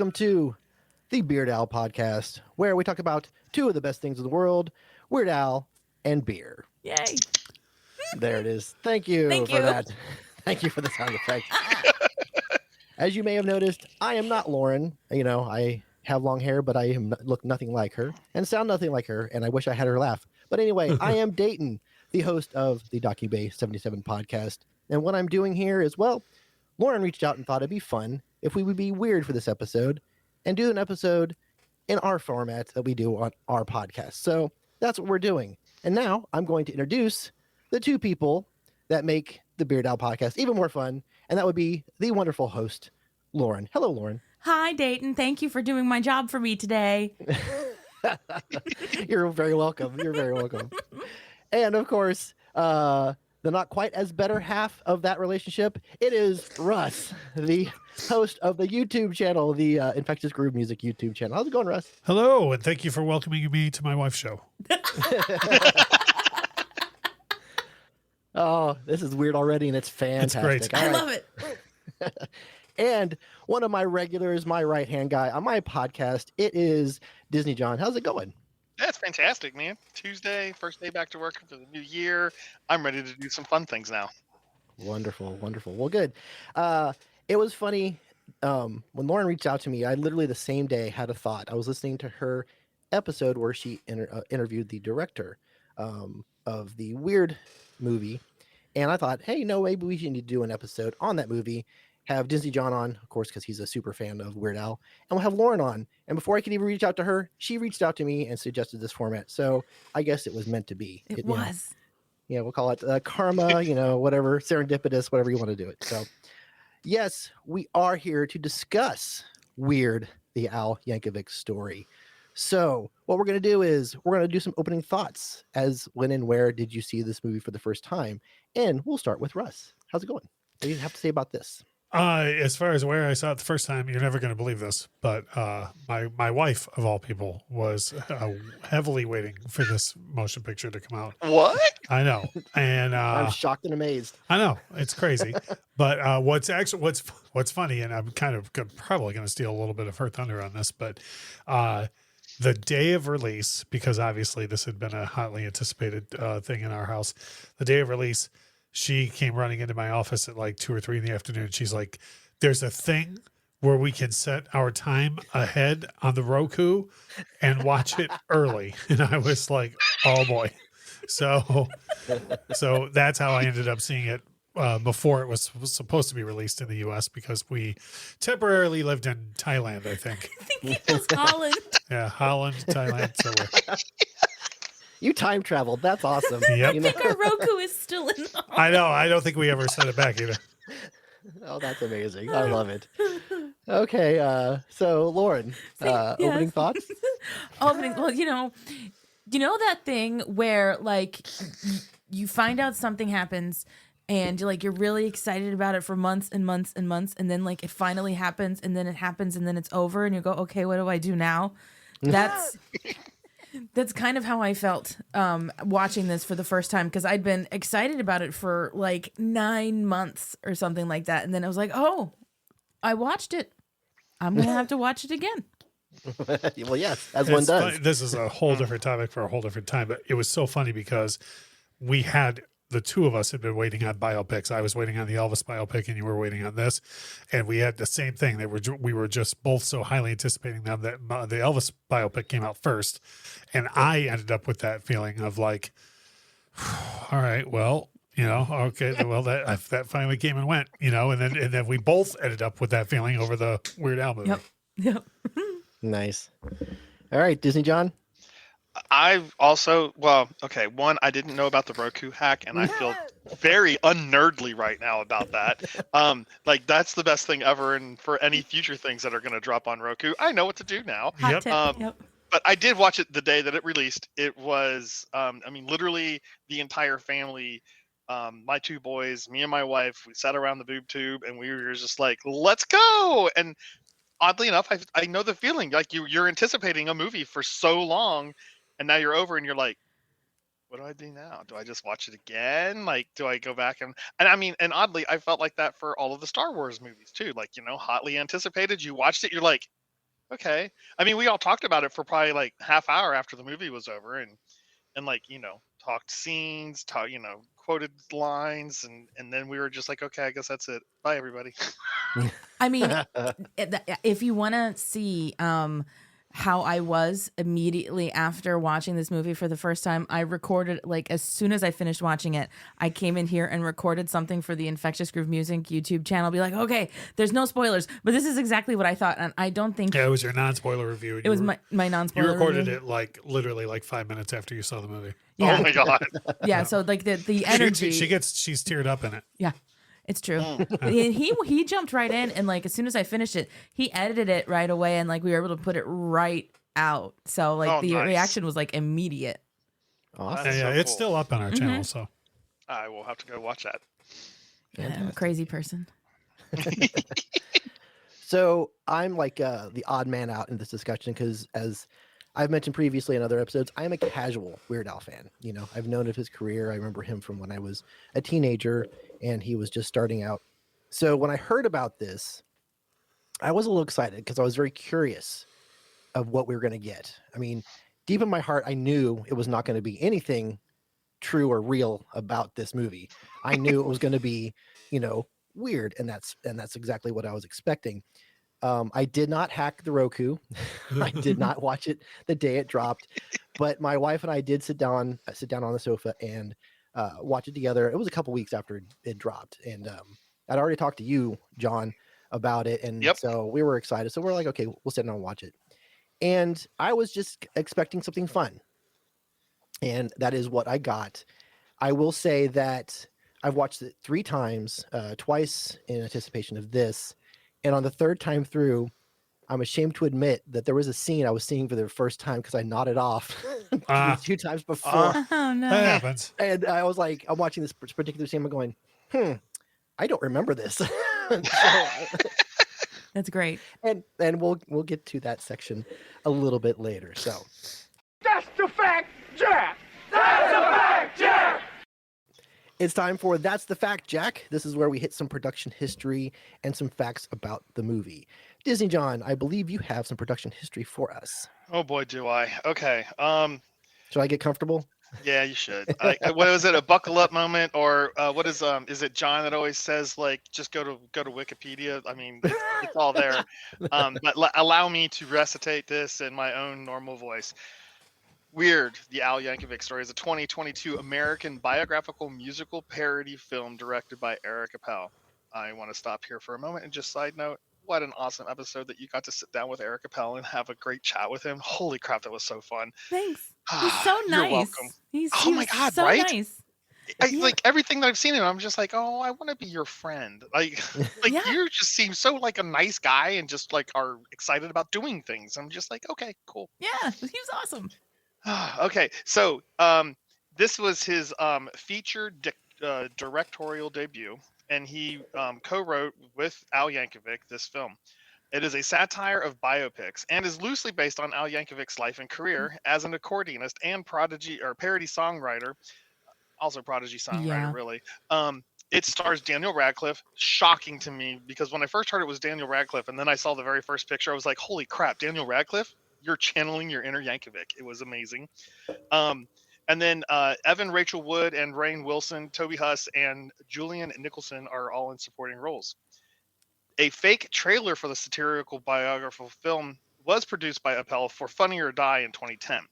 welcome to the Beard Al podcast, where we talk about two of the best things in the world, Weird Al and beer. Yay. There it is. Thank you for that. Thank you for the sound effect. As you may have noticed, I am not Lauren. You know, I have long hair, but I look nothing like her and sound nothing like her, and I wish I had her laugh. But anyway, I am Dayton, the host of the Dockingbay77 podcast. And what I'm doing here is, well, Lauren reached out and thought it'd be fun if we would be weird for this episode and do an episode in our format that we do on our podcast. So that's what we're doing. And now I'm going to introduce the two people that make the Beard Owl podcast even more fun. And that would be the wonderful host, Lauren. Hello, Lauren. Hi, Dayton. Thank you for doing my job for me today. You're very welcome. You're very welcome. And of course, the not quite as better half of that relationship, it is Russ, the host of the YouTube channel, the Infectious Groove Music YouTube channel. How's it going, Russ? Hello, and thank you for welcoming me to my wife's show. Oh, this is weird already, and it's fantastic. It's great. I love it. And one of my regulars, my right-hand guy on my podcast, it is Disney John. How's it going? That's fantastic, man. Tuesday, first day back to work for the new year. I'm ready to do some fun things now. Wonderful, wonderful. Well, good. It was funny. When Lauren reached out to me, I literally the same day had a thought. I was listening to her episode where she interviewed the director of the Weird movie. And I thought, hey, maybe we should need to do an episode on that movie. Have Disney John on, of course, because he's a super fan of Weird Al, and we'll have Lauren on. And before I could even reach out to her, she reached out to me and suggested this format. So I guess it was meant to be. It was. Yeah, we'll call it karma, whatever, serendipitous, whatever you want to do it. So yes, we are here to discuss Weird, the Al Yankovic Story. So what we're going to do is we're going to do some opening thoughts as when and where did you see this movie for the first time? And we'll start with Russ. How's it going? What do you have to say about this? As far as where I saw it the first time, you're never going to believe this, but my wife, of all people, was heavily waiting for this motion picture to come out. What? I know. And I'm shocked and amazed. I know. It's crazy. But what's funny, and I'm kind of probably going to steal a little bit of her thunder on this, but the day of release, because obviously this had been a hotly anticipated thing in our house, the day of release, she came running into my office at like 2 or 3 in the afternoon. She's like, there's a thing where we can set our time ahead on the Roku and watch it early. And I was like, oh boy. So that's how I ended up seeing it before it was supposed to be released in the US, because we temporarily lived in Thailand, I think. I think it was Holland. Yeah, Holland, Thailand. So You time traveled. That's awesome. Yep. I think our Roku is still in the I know. I don't think we ever sent it back either. Oh, that's amazing. I love it. Okay. So Lauren, opening thoughts? Well, you know that thing where like you find out something happens and you're really excited about it for months and months and months, and then like it finally happens, and then it happens, and then it's over, and you go, okay, what do I do now? That's kind of how I felt watching this for the first time, because I'd been excited about it for like 9 months or something like that. And then I was like, oh, I watched it. I'm going to have to watch it again. Well, yes, as one does. Funny. This is a whole different topic for a whole different time, but it was so funny because the two of us had been waiting on biopics. I was waiting on the Elvis biopic, and you were waiting on this. And we had the same thing. We were just both so highly anticipating them that the Elvis biopic came out first. And I ended up with that feeling of like, all right, well, okay, well, that finally came and went, and then we both ended up with that feeling over the Weird Al movie. Yep. Nice. All right, Disney John. I've also, one, I didn't know about the Roku hack, and I feel very unnerdly right now about that. Like that's the best thing ever, and for any future things that are going to drop on Roku, I know what to do now. Hot tip. But I did watch it the day that it released. It was, literally the entire family, my 2 boys, me and my wife, we sat around the boob tube, and we were just like, let's go. And oddly enough, I know the feeling, like you're anticipating a movie for so long, and now you're over and you're like, what do I do now? Do I just watch it again? Like, do I go back and oddly, I felt like that for all of the Star Wars movies too. Like, hotly anticipated. You watched it, you're like, okay. I mean, we all talked about it for probably like half hour after the movie was over, and like talked scenes, quoted lines, and then we were just like, okay, I guess that's it. Bye, everybody. I mean, if you want to see how I was immediately after watching this movie for the first time, I recorded, like, as soon as I finished watching it, I came in here and recorded something for the Infectious Groove Music YouTube channel. Be like, okay, there's no spoilers, but this is exactly what I thought, and I don't think it was your non-spoiler review. It was my non-spoiler. You recorded review. it like literally like 5 minutes after you saw the movie. Yeah. Oh my god. Yeah. So like the energy. She's teared up in it. Yeah. It's true. He jumped right in, and like as soon as I finished it, he edited it right away, and like we were able to put it right out. So like the reaction was like immediate. Awesome. Yeah, so it's cool. still up on our channel. So I will have to go watch that. Yeah, I'm a crazy person. So I'm like the odd man out in this discussion because, as I've mentioned previously in other episodes, I am a casual Weird Al fan. I've known of his career. I remember him from when I was a teenager, and he was just starting out. So when I heard about this, I was a little excited because I was very curious of what we were going to get. I mean, deep in my heart, I knew it was not going to be anything true or real about this movie. I knew it was going to be, weird, and that's exactly what I was expecting. I did not hack the Roku. I did not watch it the day it dropped, but my wife and I did sit down on the sofa and watch it together. It was a couple weeks after it dropped, and I'd already talked to you, John, about it, and so we were excited. So we're like, okay, we'll sit down and watch it. And I was just expecting something fun, and that is what I got. I will say that I've watched it 3 times, twice in anticipation of this. And on the third time through, I'm ashamed to admit that there was a scene I was seeing for the first time because I nodded off 2 times before. Oh, no. that happens. And I was like, I'm watching this particular scene. I'm going, I don't remember this. That's great. And we'll get to that section a little bit later. So that's the fact, Jack. That's the fact, Jack. It's time for That's the Fact, Jack. This is where we hit some production history and some facts about the movie. Disney John, I believe you have some production history for us. Oh boy, do I. Okay. Should I get comfortable? Yeah, you should. What was it? A buckle up moment, or what is it John that always says like just go to Wikipedia? I mean, it's all there. But allow me to recitate this in my own normal voice. Weird, the Al Yankovic Story is a 2022 American biographical musical parody film directed by Eric Appel. I want to stop here for a moment and just side note, what an awesome episode that you got to sit down with Eric Appel and have a great chat with him. Holy crap, that was so fun. Thanks. He's so nice. You're welcome. He's Oh my God, so right? nice. Like everything that I've seen him, I'm just like, oh, I want to be your friend. Like you just seem so like a nice guy and just like are excited about doing things. I'm just like, okay, cool. Yeah, he was awesome. Okay, so this was his feature directorial debut, and he co-wrote with Al Yankovic this film. It is a satire of biopics and is loosely based on Al Yankovic's life and career as an accordionist and parody songwriter, also prodigy songwriter, really. It stars Daniel Radcliffe. Shocking to me, because when I first heard it was Daniel Radcliffe, and then I saw the very first picture, I was like, holy crap, Daniel Radcliffe? You're channeling your inner Yankovic. It was amazing. And then Evan Rachel Wood and Rainn Wilson, Toby Huss, and Julian Nicholson are all in supporting roles. A fake trailer for the satirical biographical film was produced by Appel for Funny or Die in 2010.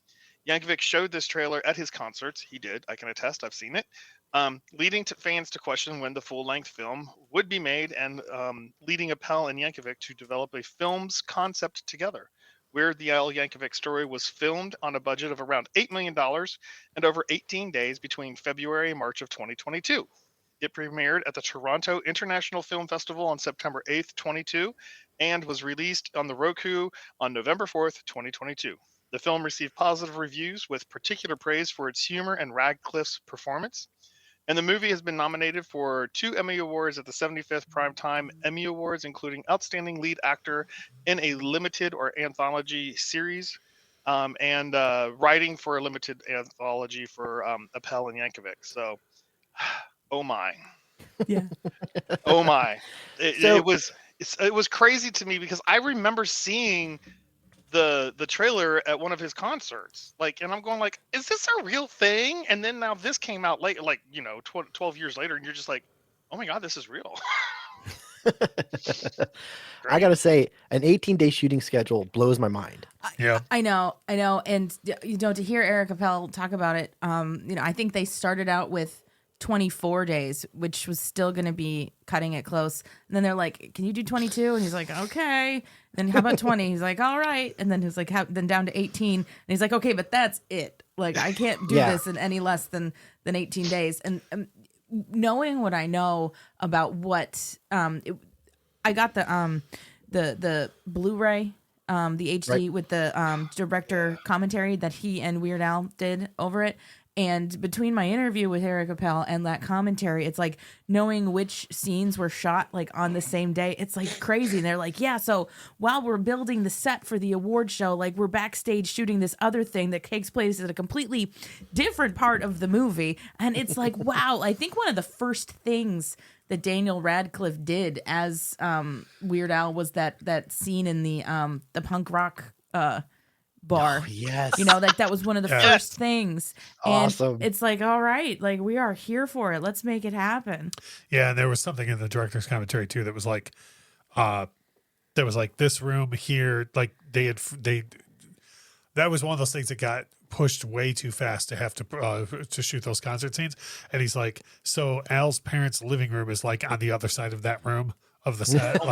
Yankovic showed this trailer at his concerts. He did. I can attest. I've seen it. Leading to fans to question when the full-length film would be made, and leading Appel and Yankovic to develop a film's concept together. Weird, the Al Yankovic Story was filmed on a budget of around $8 million and over 18 days between February and March of 2022. It premiered at the Toronto International Film Festival on September 8th, 2022, and was released on the Roku on November 4th, 2022. The film received positive reviews with particular praise for its humor and Radcliffe's performance. And the movie has been nominated for 2 Emmy Awards at the 75th Primetime Emmy Awards, including Outstanding Lead Actor in a Limited or Anthology Series, and writing for a limited anthology for Appel and Yankovic. So, oh my. Yeah. Oh my. It was crazy to me because I remember seeing the trailer at one of his concerts. Like, and I'm going like, is this a real thing? And then now this came out late, like, 12 years later, and you're just like, oh my God, this is real. I gotta say, an 18-day shooting schedule blows my mind. Yeah. I know. And to hear Eric Appel talk about it, I think they started out with 24 days, which was still going to be cutting it close. And then they're like, can you do 22? And he's like, okay. Then how about 20? He's like, all right. And then he's like, then down to 18. And he's like, okay, but that's it. Like, I can't do this in any less than 18 days. And knowing what I know about what, I got the Blu-ray, the HD with the director commentary that he and Weird Al did over it. And between my interview with Eric Appel and that commentary, it's like knowing which scenes were shot like on the same day. It's like crazy. And they're like, yeah, so while we're building the set for the award show, like we're backstage shooting this other thing that takes place at a completely different part of the movie. And it's like, wow, I think one of the first things that Daniel Radcliffe did as Weird Al was that scene in the punk rock bar. Oh, yes. That was one of the first things. Awesome. And it's like, all right, like we are here for it. Let's make it happen. Yeah, and there was something in the director's commentary too that was like, there was like this room here, like that was one of those things that got pushed way too fast to have to shoot those concert scenes. And he's like, so Al's parents' living room is like on the other side of that room of the set.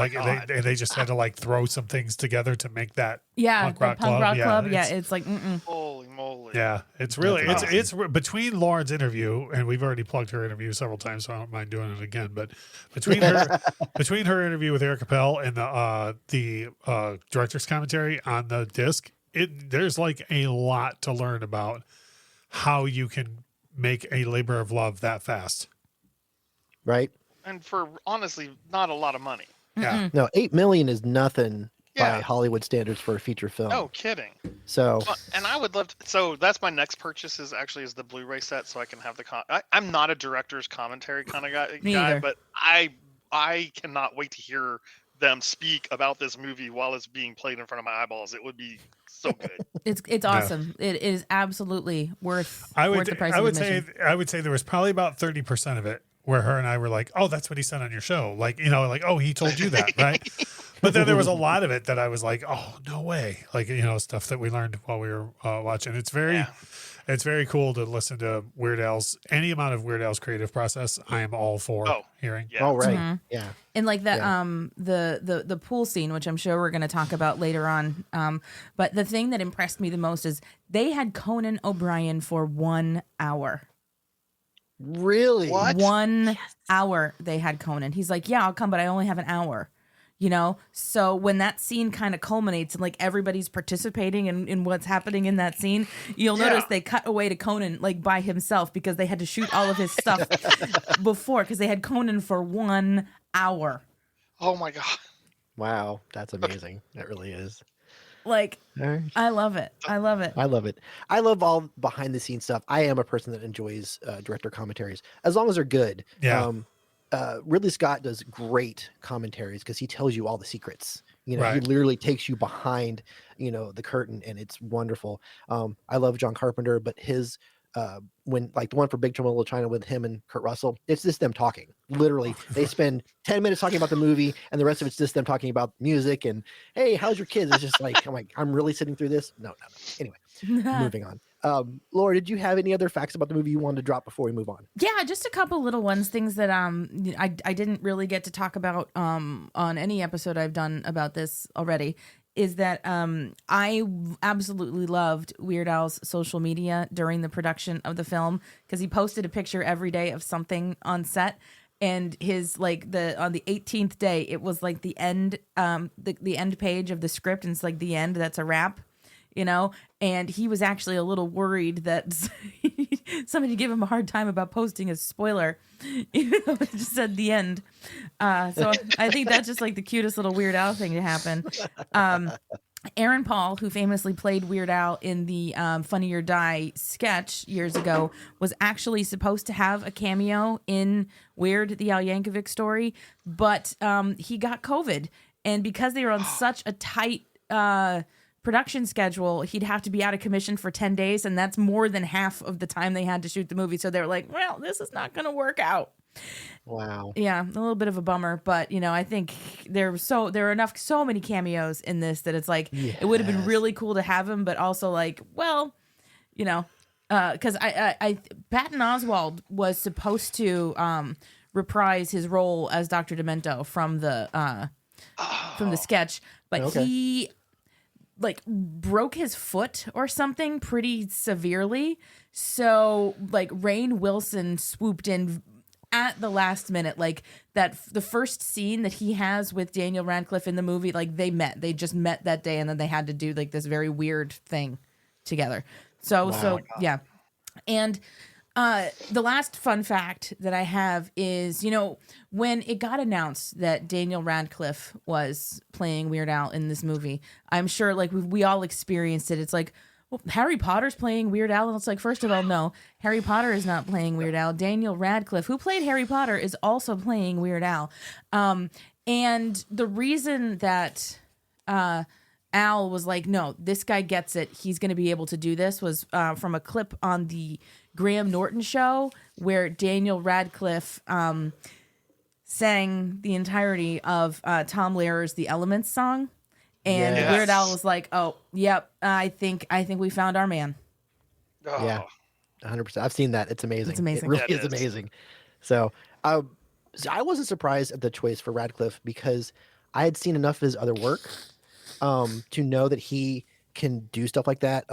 They just had to like throw some things together to make that punk rock club. Yeah, it's like, Holy moly. Yeah, it's really, it's between Lauren's interview, and we've already plugged her interview several times, so I don't mind doing it again. But between her interview with Eric Appel and the director's commentary on the disc, there's like a lot to learn about how you can make a labor of love that fast. Right. And for honestly, not a lot of money. Yeah. No, $8 million is nothing by Hollywood standards for a feature film. No kidding. So, and I would love to, so that's my next purchase is the Blu-ray set, so I can have I'm not a director's commentary kind of guy, but I cannot wait to hear them speak about this movie while it's being played in front of my eyeballs. It would be so good. It's awesome. It is absolutely worth the price of admission. I would say there was probably about 30% of it where her and I were like, oh, that's what he said on your show. Like, oh, he told you that, right? But then there was a lot of it that I was like, oh, no way. Like, stuff that we learned while we were watching. It's very cool to listen to any amount of Weird Al's creative process. I am all for hearing. Yeah. oh, right. Mhm. Yeah. And like that, the pool scene, which I'm sure we're going to talk about later on. But the thing that impressed me the most is they had Conan O'Brien for 1 hour. Really? What? 1 hour they had Conan. He's like, yeah, I'll come, but I only have an hour. So when that scene kind of culminates and like everybody's participating in what's happening in that scene, you'll notice they cut away to Conan like by himself because they had to shoot all of his stuff before, because they had Conan for 1 hour. Oh my God. Wow. That's amazing. That really is. Like, All right. I love it. I love it. I love it. I love all behind the scenes stuff. I am a person that enjoys director commentaries as long as they're good. Yeah. Ridley Scott does great commentaries because he tells you all the secrets. He Right. literally takes you behind, the curtain, and it's wonderful. I love John Carpenter, but his when like the one for Big Trouble in Little China with him and Kurt Russell, it's just them talking. Literally, they spend 10 minutes talking about the movie, and the rest of it's just them talking about music and, hey, how's your kids? It's just like, I'm like, I'm really sitting through this. No. Anyway, moving on. Laura, did you have any other facts about the movie you wanted to drop before we move on? Yeah, just a couple little ones, things that I didn't really get to talk about on any episode I've done about this already, is that I absolutely loved Weird Al's social media during the production of the film, because he posted a picture every day of something on set. And his on the 18th day, it was like the end, the end page of the script, and it's like the end. That's a wrap, And he was actually a little worried that somebody gave him a hard time about posting a spoiler, even though it just said the end. So I think that's just like the cutest little Weird Al thing to happen. Aaron Paul, who famously played Weird Al in the Funny or Die sketch years ago, was actually supposed to have a cameo in Weird, the Al Yankovic Story, but he got COVID. And because they were on such a tight production schedule, he'd have to be out of commission for 10 days, and that's more than half of the time they had to shoot the movie. So they were like, well, this is not going to work out. Wow. Yeah, a little bit of a bummer, but I think there are so many cameos in this that it's like it would have been really cool to have him, but also like, well, because I Patton Oswalt was supposed to reprise his role as Dr. Demento from the sketch, but he like broke his foot or something pretty severely. So like Rainn Wilson swooped in at the last minute, like the first scene that he has with Daniel Radcliffe in the movie, like they just met that day, and then they had to do like this very weird thing together. So yeah. And the last fun fact that I have is, when it got announced that Daniel Radcliffe was playing Weird Al in this movie, I'm sure like we all experienced it. It's like, well, Harry Potter's playing Weird Al. And it's like, first of all, no, Harry Potter is not playing Weird Al. Daniel Radcliffe, who played Harry Potter, is also playing Weird Al. And the reason that Al was like, no, this guy gets it, he's going to be able to do this, was from a clip on the Graham Norton show where Daniel Radcliffe sang the entirety of Tom Lehrer's The Elements song. And Yes. Weird Al was like, "Oh, yep, I think we found our man." Oh. Yeah. 100%. I've seen that. It's amazing. It's amazing. It really Yeah, is it is. amazing. So I wasn't surprised at the choice for Radcliffe because I had seen enough of his other work to know that he can do stuff like that.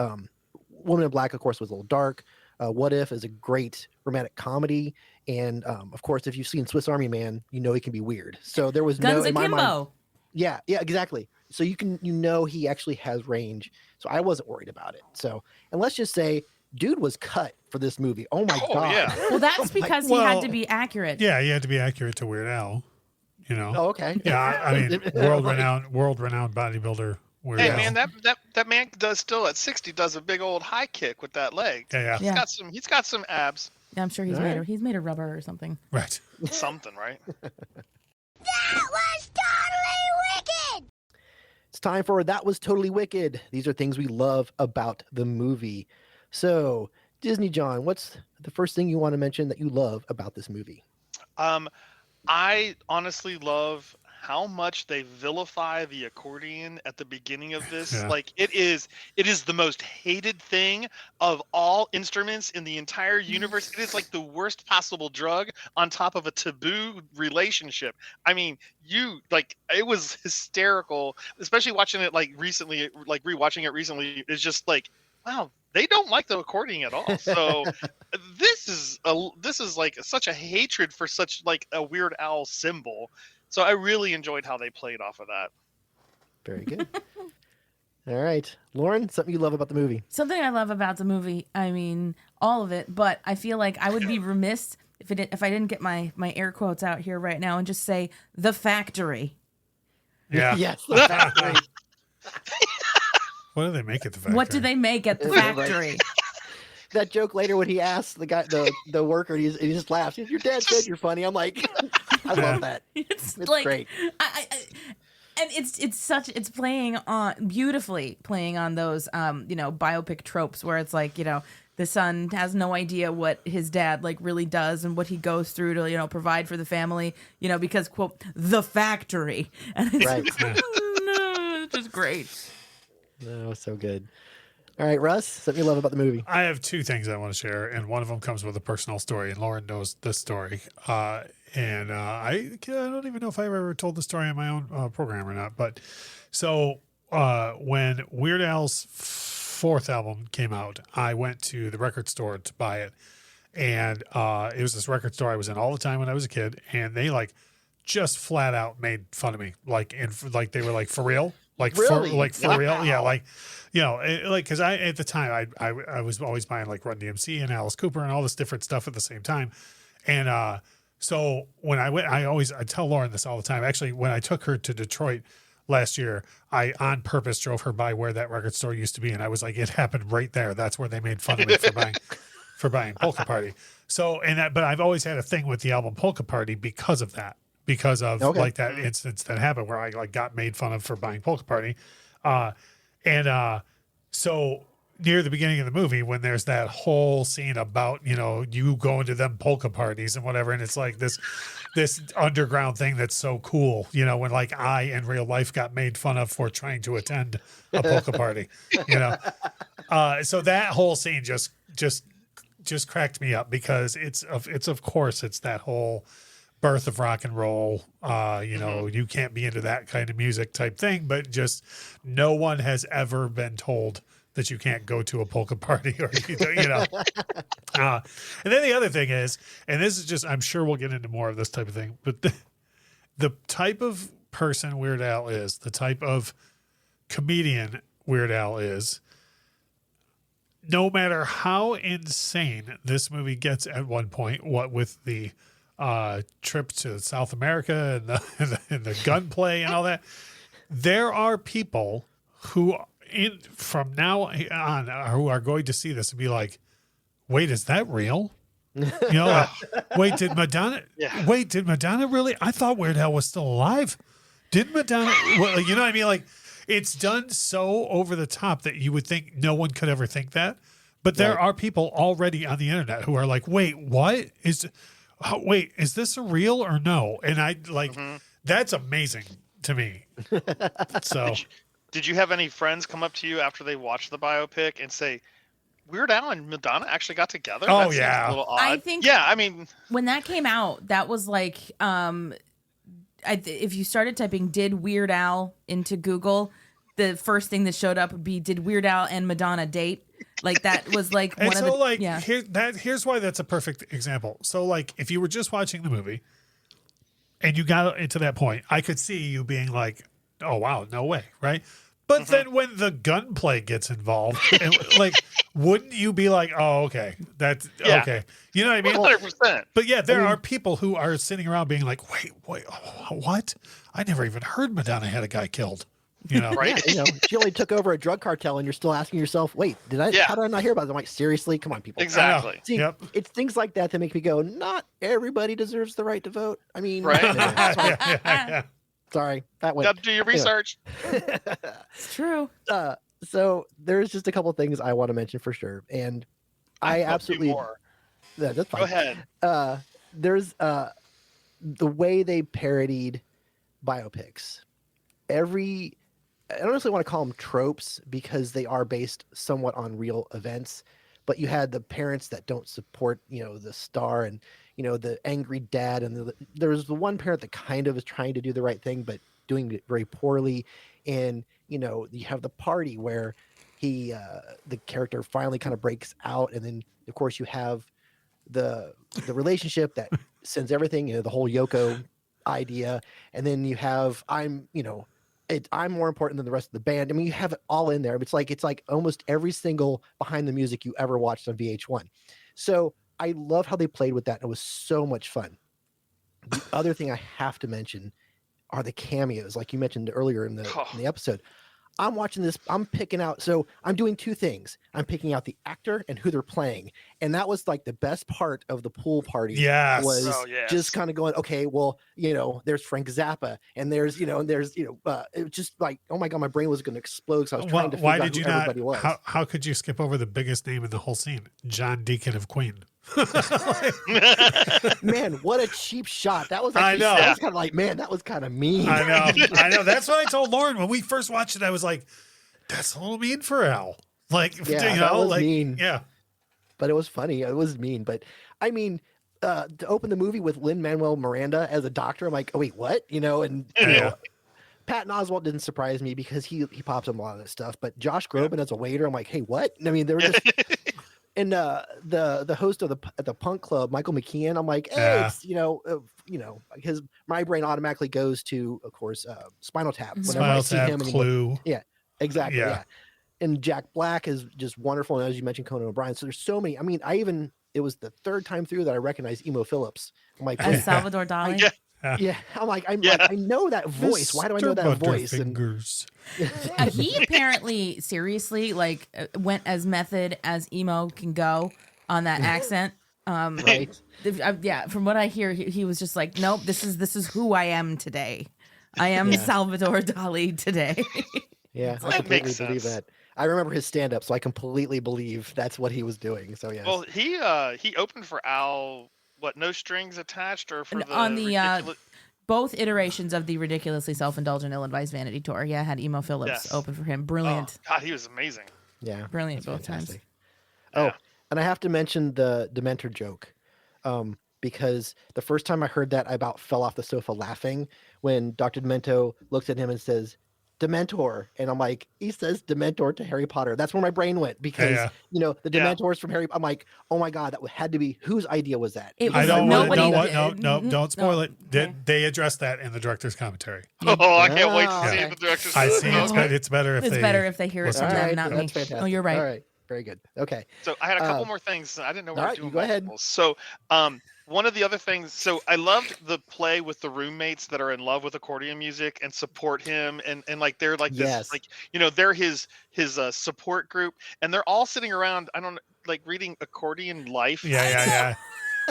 Woman in Black, of course, was a little dark. What If is a great romantic comedy. And of course, if you've seen Swiss Army Man, you know he can be weird. So there was Guns no, in my mind, Akimbo. yeah, exactly. So he actually has range. So I wasn't worried about it. So, and let's just say, dude was cut for this movie. Oh my Oh, God. yeah. Well, that's because he had to be accurate. Yeah, you had to be accurate to Weird Al. Oh, okay. Yeah, I mean, world renowned bodybuilder. Weird Hey Al. man, that man does still at 60 does a big old high kick with that leg. Yeah. Yeah. He's got some abs, I'm sure he's All made right. he's made of rubber or something. Right. something, right? That was totally wicked! It's time for That Was Totally Wicked. These are things we love about the movie. So, Disney John, what's the first thing you want to mention that you love about this movie? I honestly love how much they vilify the accordion at the beginning of this. Yeah. Like it is the most hated thing of all instruments in the entire universe. It is like the worst possible drug on top of a taboo relationship. I mean, it was hysterical, especially watching it like recently, like rewatching it recently. It's just like, wow, they don't like the accordion at all. So this is like such a hatred for such like a Weird Al symbol. So I really enjoyed how they played off of that. Very good. All right. Lauren, something you love about the movie? Something I love about the movie, I mean, all of it, but I feel like I would be remiss if I didn't get my air quotes out here right now and just say the factory. Yeah. Yes. The factory. What do they make at the factory? What do they make at the Right. factory? That joke later when he asks the guy, the worker, and he just laughs. Your dad said you're funny. I'm like, I love that. It's It's like, great. And it's playing on beautifully playing on those biopic tropes where it's like, the son has no idea what his dad like really does and what he goes through to provide for the family, because quote the factory, and it's Right. it's just great. No, so good. All right, Russ, something you love about the movie? I have two things I want to share, and one of them comes with a personal story, and Lauren knows this story. I don't even know if I ever told the story on my own program or not. But so when Weird Al's fourth album came out, I went to the record store to buy it, and it was this record store I was in all the time when I was a kid, and they like just flat out made fun of me, they were like, for real. Really? For real, yeah. Wow. Like, because I at the time I was always buying like Run DMC and Alice Cooper and all this different stuff at the same time, and so when I went, I tell Lauren this all the time. Actually, when I took her to Detroit last year, I on purpose drove her by where that record store used to be, and I was like, it happened right there. That's where they made fun of me for buying Polka Party. So but I've always had a thing with the album Polka Party because of that. Because of Okay. like that instance that happened where I like got made fun of for buying Polka Party. And so near the beginning of the movie, when there's that whole scene about, you going to them polka parties and whatever, and it's like this underground thing that's so cool, when like I in real life got made fun of for trying to attend a polka party, so that whole scene just cracked me up, because it's of course it's that whole birth of rock and roll, you can't be into that kind of music type thing, but just no one has ever been told that you can't go to a polka party, or and then the other thing is, and this is just, I'm sure we'll get into more of this type of thing, but the type of person Weird Al is, the type of comedian Weird Al is, no matter how insane this movie gets at one point, what with the trip to South America and the gunplay and all that, there are people who from now on who are going to see this and be like, wait, is that real? Wait, did Madonna really? I thought Weird Al was still alive. Did Madonna, you know what I mean? Like, it's done so over the top that you would think no one could ever think that. But there are people already on the internet who are like, wait, what is this a real or no? And I like, that's amazing to me. So did you have any friends come up to you after they watched the biopic and say, Weird Al and Madonna actually got together? Oh, that seems yeah. a little odd. I think, when that came out, that was like, if you started typing "did Weird Al" into Google, the first thing that showed up would be "did Weird Al and Madonna date?" Like, that was like one of the here's why that's a perfect example. So like, if you were just watching the movie and you got into that point, I could see you being like, oh wow, no way, right? But then when the gunplay gets involved, and, like, wouldn't you be like, oh, okay, that's okay. You know what I mean? 100%. But yeah, there are people who are sitting around being like, wait, what? I never even heard Madonna had a guy killed. Right? Yeah, she only took over a drug cartel, and you're still asking yourself, wait, how did I not hear about it? I'm like, seriously? Come on, people. Exactly. See, it's things like that make me go, not everybody deserves the right to vote. I mean, right? Sorry, that went. Got to do your research. It's true. So there's just a couple of things I want to mention for sure, and I absolutely. More. Yeah, that's fine. Go ahead. There's the way they parodied biopics. I don't necessarily want to call them tropes because they are based somewhat on real events, but you had the parents that don't support, the star, and the angry dad, and there's the one parent that kind of is trying to do the right thing but doing it very poorly, and you have the party where the character finally kind of breaks out, and then of course you have the relationship that sends everything, the whole Yoko idea, and then you have I'm more important than the rest of the band. I mean, you have it all in there. It's like almost every single behind the music you ever watched on VH1. So I love how they played with that. It was so much fun. The other thing I have to mention are the cameos, like you mentioned earlier in the episode. I'm watching this. I'm picking out. So I'm doing two things. I'm picking out the actor and who they're playing, and that was like the best part of the pool party. Yes. Was just kind of going, okay, well, there's Frank Zappa, and there's it was just like, oh my god, my brain was going to explode because I was trying to figure out who everybody was. How could you skip over the biggest name in the whole scene, John Deacon of Queen? Man, what a cheap shot. That was I know. I was kind of like, man, that was kind of mean. I know. That's what I told Lauren when we first watched it. I was like, that's a little mean for Al. Like, that was mean. Yeah. But it was funny. It was mean. But I mean, to open the movie with Lin-Manuel Miranda as a doctor, I'm like, oh wait, what? And Patton Oswalt didn't surprise me because he pops up a lot of this stuff. But Josh Groban as a waiter, I'm like, hey, what? I mean, they were just. And the host of the punk club, Michael McKean, I'm like, hey, it's because my brain automatically goes to, of course, Spinal Tap. Whenever I see him, Clue. Yeah, exactly. Yeah. And Jack Black is just wonderful, and as you mentioned, Conan O'Brien. So there's so many. I mean, it was the third time through that I recognized Emo Phillips. I'm like, as Salvador Dali. Yeah, I'm like, I know that voice. Why do I know that voice? Fingers. He apparently seriously went as method as emo can go on that accent. Right. From what I hear, he was just like, nope, this is who I am today. I am Salvador Dali today. Yeah, I That completely makes believe sense. that. I remember his stand-up, so I completely believe that's what he was doing. So yes. Well, he opened for Al. What? No Strings Attached, or for And on the the ridiculous? both iterations of the ridiculously self-indulgent, ill-advised vanity tour, yeah, had Emo Phillips Yes. open for him. Oh Brilliant, God, he was amazing. Yeah, brilliant that's both times. fantastic. Yeah. Oh, and I have to mention the Dementor joke, because the first time I heard that, I about fell off the sofa laughing when Dr. Demento looks at him and says, Dementor. And I'm like, he says Dementor to Harry Potter. That's where my brain went because, Yeah. the Yeah. Dementors from Harry. I'm like, oh my God, that had to be, whose idea was that? It I was don't want to. nobody- No, what? No, no, Mm, don't spoil no, it. okay. They addressed that in the director's commentary. Oh, I can't wait to Ah, see okay. it. The director's. I see. It's Oh. better. It's better if It's they. better if they hear it listen from to All it. them, right, not me. that's fantastic. Oh, you're right. All right, very good. Okay. So I had a couple Uh, more things. I didn't know we all were right, doing you go ahead. multiples. So, one of the other things. So I loved the play with the roommates that are in love with accordion music and support him, and like they're like Yes. this, like they're his support group, and they're all sitting around. I don't know, like reading Accordion Life. Yeah.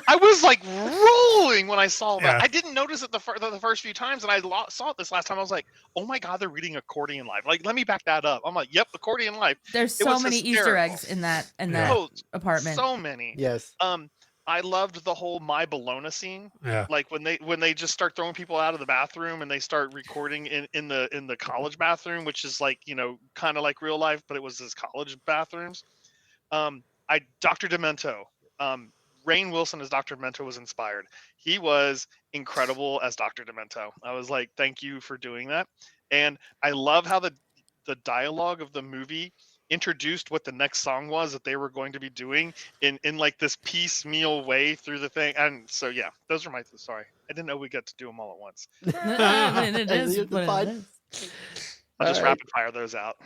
I was like rolling when I saw that. Yeah. I didn't notice it the first few times, and I saw it this last time. I was like, "Oh my God, they're reading Accordion Life!" Like, let me back that up. I'm like, "Yep, Accordion Life." There's It so was many Easter hysterical. eggs in that Oh, apartment. so many. Yes. I loved the whole My Bologna scene. Yeah. Like when they just start throwing people out of the bathroom and they start recording in the college bathroom, which is like kind of like real life, but it was his college bathrooms. Dr. Demento. Rainn Wilson as Dr. Demento was inspired. He was incredible as Dr. Demento. I was like, thank you for doing that. And I love how the dialogue of the movie introduced what the next song was that they were going to be doing in like this piecemeal way through the thing. And so, yeah, those are my, sorry. I didn't know we got to do them all at once. It is You're what it fine. is. I'll just All right. rapid fire those out.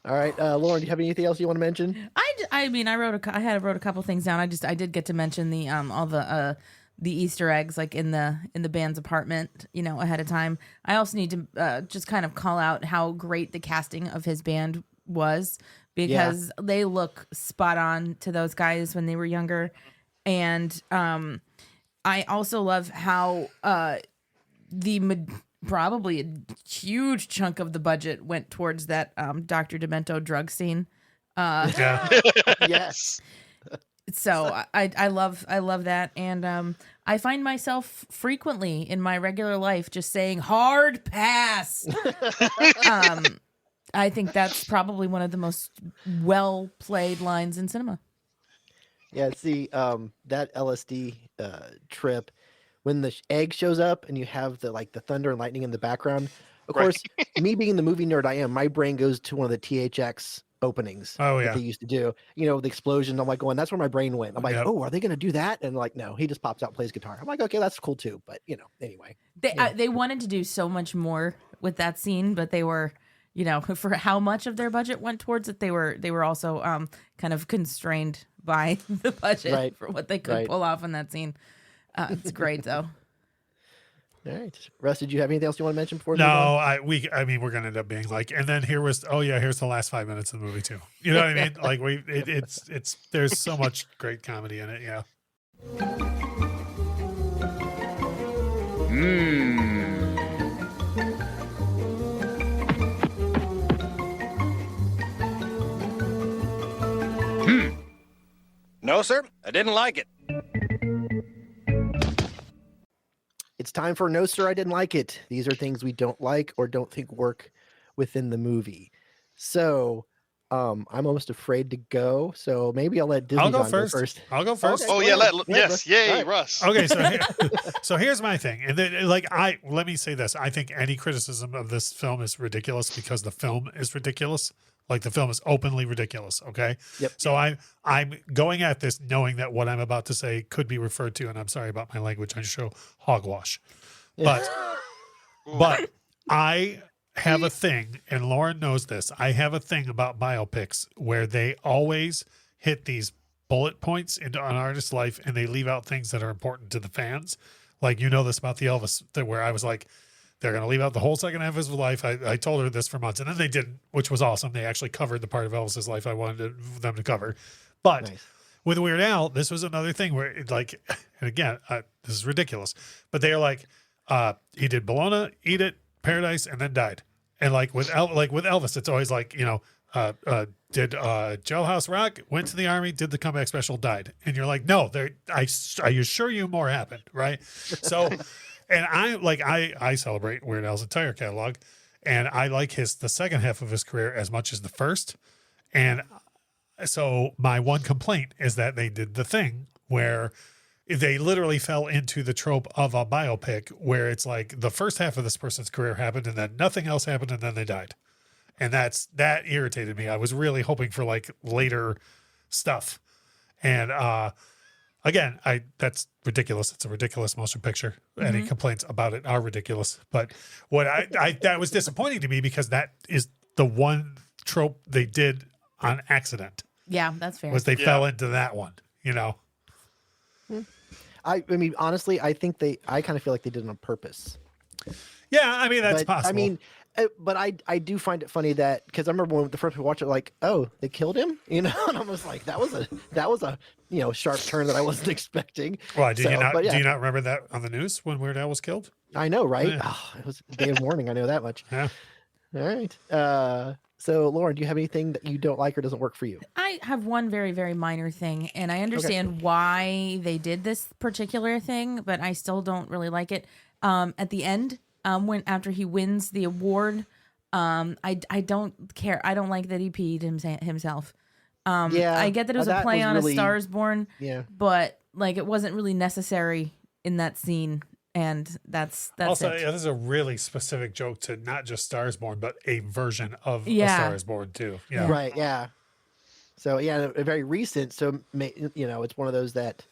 All right, Lauren, do you have anything else you want to mention? I mean, I wrote a couple things down. I did get to mention the all the Easter eggs like in the band's apartment, ahead of time. I also need to just kind of call out how great the casting of his band was because they look spot on to those guys when they were younger, and I also love how probably a huge chunk of the budget went towards that Dr. Demento drug scene. Yeah. Yes. So I love that, and I find myself frequently in my regular life just saying hard pass. I think that's probably one of the most well played lines in cinema. Yeah, see, that LSD trip, when the egg shows up and you have the thunder and lightning in the background. Of Right. course, me being the movie nerd I am, my brain goes to one of the THX openings Oh, that yeah. they used to do. The explosion. I'm like going, that's where my brain went. I'm like, Yep. oh, are they going to do that? And like, no, he just pops out, and plays guitar. I'm like, okay, that's cool too. But anyway. They wanted to do so much more with that scene, but they were, for how much of their budget went towards it, they were also kind of constrained by the budget Right. for what they could Right. pull off in that scene. It's great though. All right, Russ, did you have anything else you want to mention before? we No, move on? I mean, we're gonna end up being like, and then here's the last 5 minutes of the movie too. You know what I mean? Like it's there's so much great comedy in it. Yeah. No, sir, I didn't like it. It's time for No Sir, I Didn't Like It. These are things we don't like or don't think work within the movie. So I'm almost afraid to go. So maybe I'll let Disney I'll go John first. I'll go first. Okay. Oh, go yeah. ahead. Yes. Russ. Yay, All right. Russ. Okay, so here's my thing, and then let me say this: I think any criticism of this film is ridiculous because the film is ridiculous. Like the film is openly ridiculous. Okay. Yep. So I'm going at this knowing that what I'm about to say could be referred to, and I'm sorry about my language on your show, hogwash. But I have a thing, and Lauren knows this. I have a thing about biopics where they always hit these bullet points into an artist's life and they leave out things that are important to the fans. Like, this about the Elvis, where I was like, they're going to leave out the whole second half of his life. I told her this for months, and then they didn't, which was awesome. They actually covered the part of Elvis's life I wanted them to cover. But Nice. with Weird Al, this was another thing where and again, this is ridiculous, but they are like, he did Bologna, Eat It, Paradise, and then died. And like with Elvis, it's always like, you know, did Jailhouse Rock, went to the army, did the comeback special, died. And you're like, no, I assure you more happened, right? So, and I celebrate Weird Al's entire catalog, and I like the second half of his career as much as the first. And so my one complaint is that they did the thing where they literally fell into the trope of a biopic where it's like the first half of this person's career happened and then nothing else happened and then they died. And that irritated me. I was really hoping for like later stuff. And again, that's ridiculous. It's a ridiculous motion picture. Any complaints about it are ridiculous. But what that was disappointing to me because that is the one trope they did on accident. Yeah, that's fair. Was they fell into that one, you know? I mean, honestly, I think I kind of feel like they did it on purpose. Yeah, I mean, that's possible. I mean, but I do find it funny that, because I remember when the first we watched it, like, oh, they killed him, you know, and I was like, that was a you know, sharp turn that I wasn't expecting. Well, do you not remember that on the news when Weird Al was killed? I know, right? Yeah. Oh, it was a day of mourning. I know that much. Yeah. All right. So Lauren, do you have anything that you don't like or doesn't work for you? I have one very, very minor thing, and I understand why they did this particular thing, but I still don't really like it. At the end, after he wins the award, I don't care. I don't like that he peed himself. I get that it was a play on A Star Is Born, but like it wasn't really necessary in that scene. And that's also, it. Yeah, this is a really specific joke to not just Star Is Born, but a version of A Star Is Born too. Yeah. Right. Yeah. So yeah, very recent. So you know, it's one of those that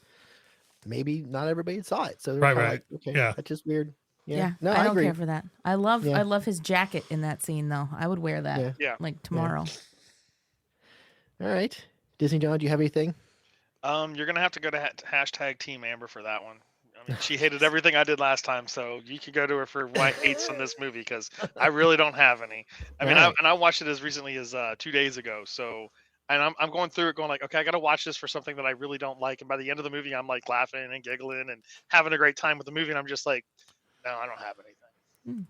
maybe not everybody saw it. So right. Like, okay, that's just weird. Yeah. No, I don't agree. care for that. I love his jacket in that scene though. I would wear that. Yeah. Like tomorrow. All right, Disney John, do you have anything? You're gonna have to go to hashtag Team Amber for that one. I mean, she hated everything I did last time, so you could go to her for why hates on this movie because I really don't have any. I mean, I watched it as recently as 2 days ago. So, and I'm going through it, going like, okay, I got to watch this for something that I really don't like. And by the end of the movie, I'm like laughing and giggling and having a great time with the movie. And I'm just like, no, I don't have anything.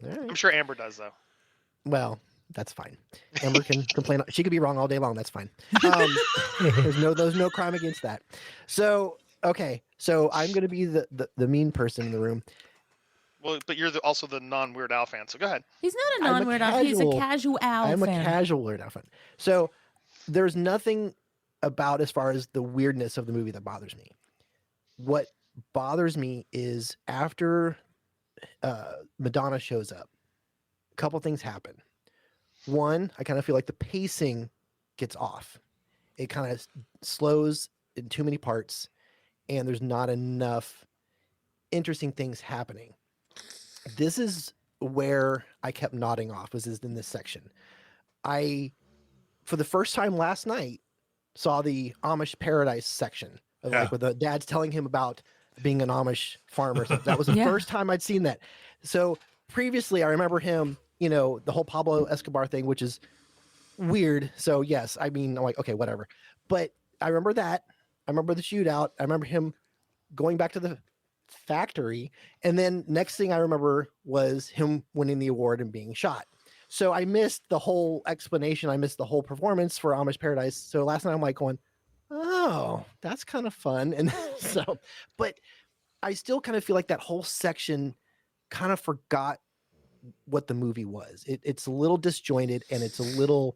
Right. I'm sure Amber does though. Well, that's fine. Amber can complain. She could be wrong all day long. That's fine. There's no crime against that. So. Okay, so I'm going to be the mean person in the room. Well, but you're also the non-Weird Al fan, so go ahead. He's not a non-Weird Al. He's a casual Al I'm fan. a casual Weird Al fan. So there's nothing about as far as the weirdness of the movie that bothers me. What bothers me is after Madonna shows up, a couple things happen. One, I kind of feel like the pacing gets off. It kind of slows in too many parts. And there's not enough interesting things happening. This is where I kept nodding off, was in this section. I, for the first time last night, saw the Amish Paradise section, of like where the dad's telling him about being an Amish farmer. So that was the first time I'd seen that. So previously, I remember him, you know, the whole Pablo Escobar thing, which is weird. So yes, I mean, I'm like, okay, whatever. But I remember that. I remember the shootout. I remember him going back to the factory. And then next thing I remember was him winning the award and being shot. So I missed the whole explanation. I missed the whole performance for Amish Paradise. So last night I'm like going, oh, that's kind of fun. And so, but I still kind of feel like that whole section kind of forgot what the movie was. It's a little disjointed and it's a little,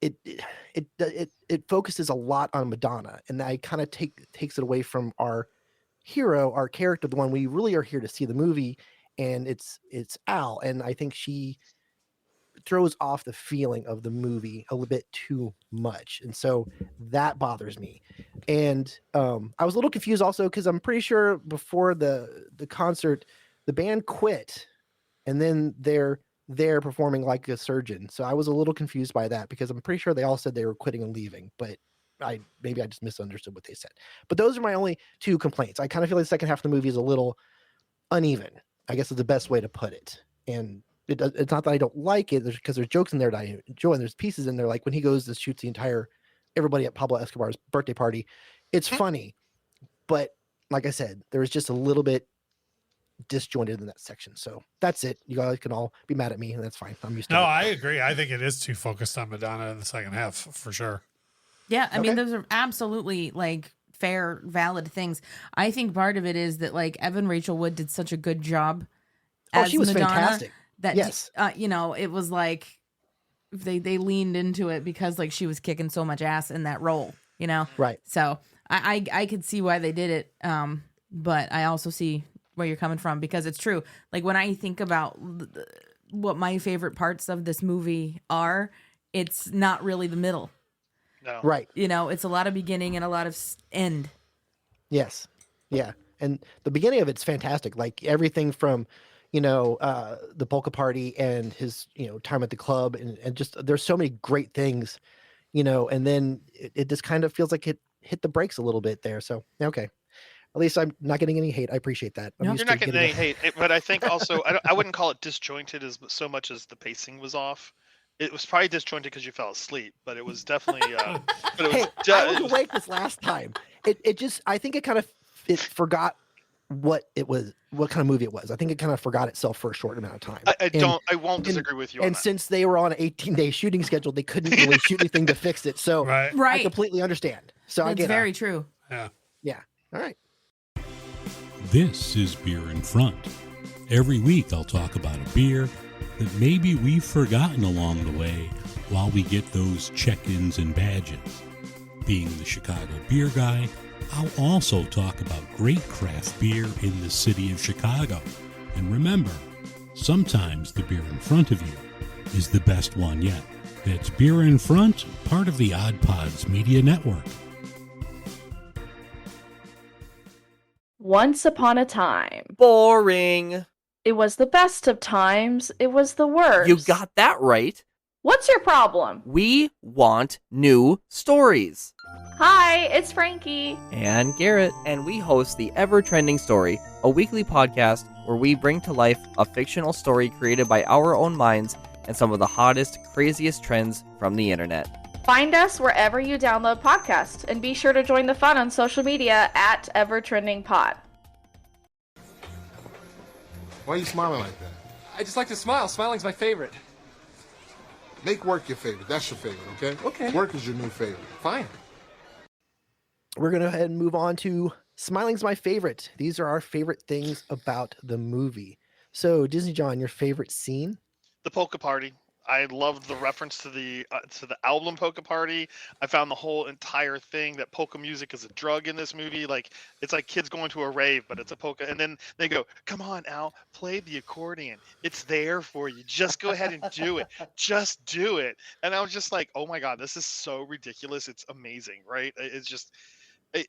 it focuses a lot on Madonna, and I kind of takes it away from our hero, our character, the one we really are here to see the movie, and it's Al, and I think she throws off the feeling of the movie a little bit too much, and so that bothers me. And I was a little confused also because I'm pretty sure before the concert, the band quit, and then they're performing like a surgeon. So I was a little confused by that because I'm pretty sure they all said they were quitting and leaving, but maybe I just misunderstood what they said. But those are my only two complaints. I kind of feel like the second half of the movie is a little uneven, I guess is the best way to put it. And it's not that I don't like it, because there's jokes in there that I enjoy, and there's pieces in there like when he goes to shoot everybody at Pablo Escobar's birthday party. It's funny, but like I said, there was just a little bit disjointed in that section. So that's it. You guys can all be mad at me, and that's fine. I'm used to it. No, I agree. I think it is too focused on Madonna in the second half for sure. Yeah, I mean, Okay. those are absolutely like fair, valid things. I think part of it is that like Evan Rachel Wood did such a good job Oh, as she was Madonna fantastic. that Yes. you know, it was like they leaned into it because like she was kicking so much ass in that role, you know. Right. So I could see why they did it, but I also see where you're coming from because it's true. Like when I think about what my favorite parts of this movie are, it's not really the middle. No. Right. You know, it's a lot of beginning and a lot of end. Yes. Yeah. And the beginning of it's fantastic. Like everything from, the polka party and his, time at the club and just there's so many great things, and then it just kind of feels like it hit the brakes a little bit there. So, okay. At least I'm not getting any hate. I appreciate that. I'm Nope. used You're not to getting any hate, but I think also I wouldn't call it disjointed as so much as the pacing was off. It was probably disjointed because you fell asleep, but it was definitely. But it was. Hey, I was awake this last time. It just, I think it forgot what kind of movie it was. I think it kind of forgot itself for a short amount of time. I won't disagree with you on And that. since they were on an 18-day shooting schedule, they couldn't really shoot anything to fix it. So Right. I Right. completely understand. So I That's get very true. Yeah. Yeah. All right. This is Beer in Front. Every week I'll talk about a beer that maybe we've forgotten along the way while we get those check-ins and badges. Being the Chicago beer guy, I'll also talk about great craft beer in the city of Chicago. And remember, sometimes the beer in front of you is the best one yet. That's Beer in Front, part of the OddPods Media Network. Once upon a time. Boring. It was the best of times. It was the worst. You got that right. What's your problem? We want new stories. Hi, it's Frankie. And Garrett. And we host the EverTrending Story, a weekly podcast where we bring to life a fictional story created by our own minds and some of the hottest, craziest trends from the internet. Find us wherever you download podcasts, and be sure to join the fun on social media at EverTrendingPod. Why are you smiling like that? I just like to smile. Smiling's my favorite. Make work your favorite. That's your favorite, okay? Okay. Work is your new favorite. Fine. We're going to go ahead and move on to Smiling's My Favorite. These are our favorite things about the movie. So, Disney John, your favorite scene? The polka party. I loved the reference to the album Polka Party. I found the whole entire thing that polka music is a drug in this movie. Like it's like kids going to a rave, but it's a polka. And then they go, "Come on, Al, play the accordion. It's there for you. Just go ahead and do it. Just do it." And I was just like, "Oh my God, this is so ridiculous. It's amazing, right?" It's just. I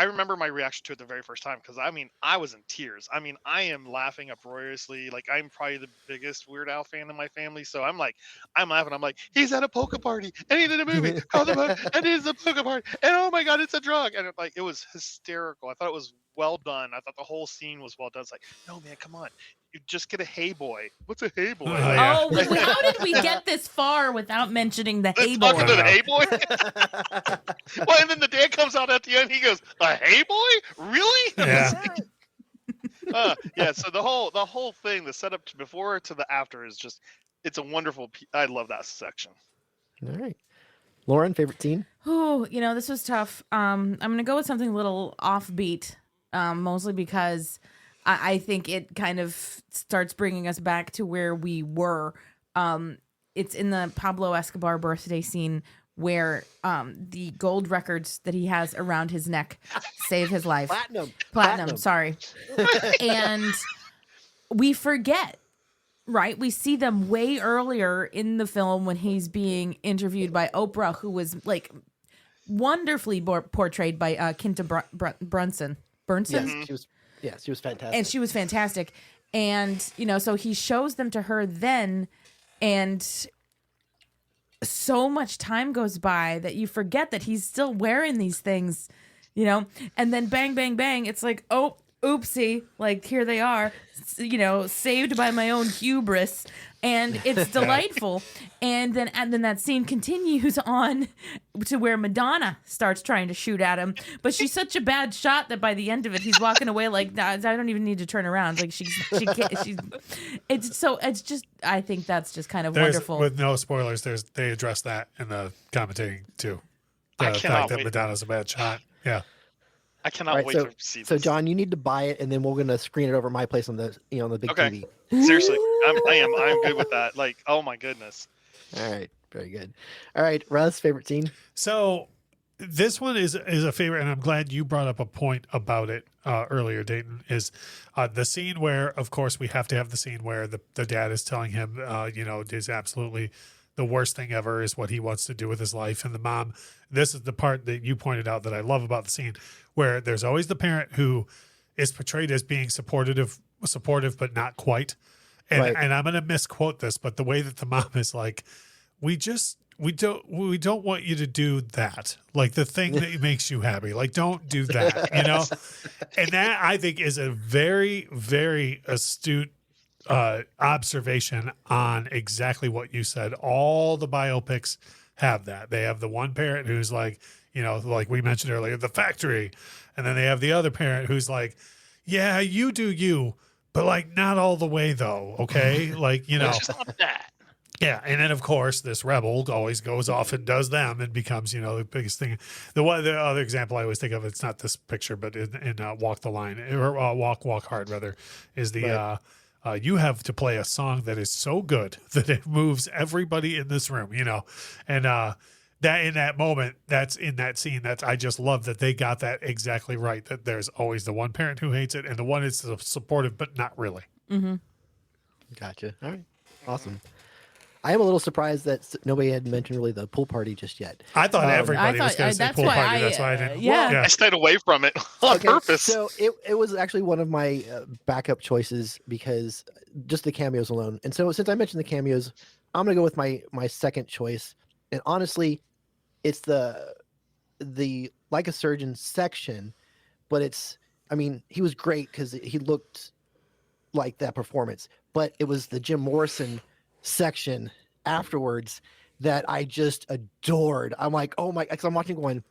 remember my reaction to it the very first time because I was in tears. I am laughing uproariously. Like I'm probably the biggest Weird Al fan in my family, so I'm laughing. I'm like, he's at a polka party and he did a movie called the polka, and it's a polka party, and oh my God, it's a drug, and it was hysterical. I thought it was well done. I thought the whole scene was well done. It's like, no man, come on. You just get a hey boy. What's a hey boy? Oh, how did we get this far without mentioning the hey boy? Talking to the hey boy? Well, and then the dad comes out at the end. He goes, "A hey boy? Really?" Yeah. Yeah. So the whole thing, the setup to before to the after is just, it's a wonderful. I love that section. All right. Lauren, favorite scene? Oh, this was tough. I'm going to go with something a little offbeat, mostly because I think it kind of starts bringing us back to where we were. It's in the Pablo Escobar birthday scene where the gold records that he has around his neck save his life. Platinum, sorry. And we forget, right? We see them way earlier in the film when he's being interviewed by Oprah, who was like wonderfully portrayed by Kinta Brunson. Yes, she was fantastic. And she was fantastic. And, so he shows them to her then, and so much time goes by that you forget that he's still wearing these things, and then bang, bang, bang. It's like, oh, oopsie, like here they are, saved by my own hubris. And it's delightful. And then that scene continues on to where Madonna starts trying to shoot at him, but she's such a bad shot that by the end of it, he's walking away like, I don't even need to turn around. Like she can't. It's just. I think that's just kind of wonderful. With no spoilers, they address that in the commentating too. The fact that Madonna's a bad shot. Yeah. I cannot wait to see this. So, John, you need to buy it, and then we're gonna screen it over my place on the on the big TV. Seriously, I'm good with that. Like, oh my goodness. All right, very good. All right, Russ, favorite scene. So this one is a favorite, and I'm glad you brought up a point about it earlier, Dayton. Is the scene where, of course, we have to have the scene where the dad is telling him, is absolutely the worst thing ever is what he wants to do with his life, and the mom. This is the part that you pointed out that I love about the scene, where there's always the parent who is portrayed as being supportive, but not quite. And and I'm going to misquote this, but the way that the mom is like, we don't want you to do that. Like the thing that makes you happy. Like, don't do that, And that I think is a very, very astute observation on exactly what you said. All the biopics have that. They have the one parent who's like, like we mentioned earlier, the factory. And then they have the other parent who's like, yeah, you do you, but like not all the way though. Okay. Like, Just not that. Yeah. And then of course this rebel always goes off and does them and becomes, the biggest thing. The other example I always think of, it's not this picture, but in Walk the Line or Walk Hard rather, is the, you have to play a song that is so good that it moves everybody in this room, and that in that moment, that's in that scene. I just love that they got that exactly right. That there's always the one parent who hates it and the one is supportive, but not really. Mm-hmm. Gotcha. All right. Awesome. I am a little surprised that nobody had mentioned really the pool party just yet. I thought everybody was going to say pool party. That's why I didn't. Yeah. I stayed away from it on purpose. So it was actually one of my backup choices because just the cameos alone. And so since I mentioned the cameos, I'm going to go with my second choice. And honestly, it's the Like a Surgeon section, but he was great because he looked like that performance. But it was the Jim Morrison section afterwards that I just adored. I'm like, oh my, because I'm watching going,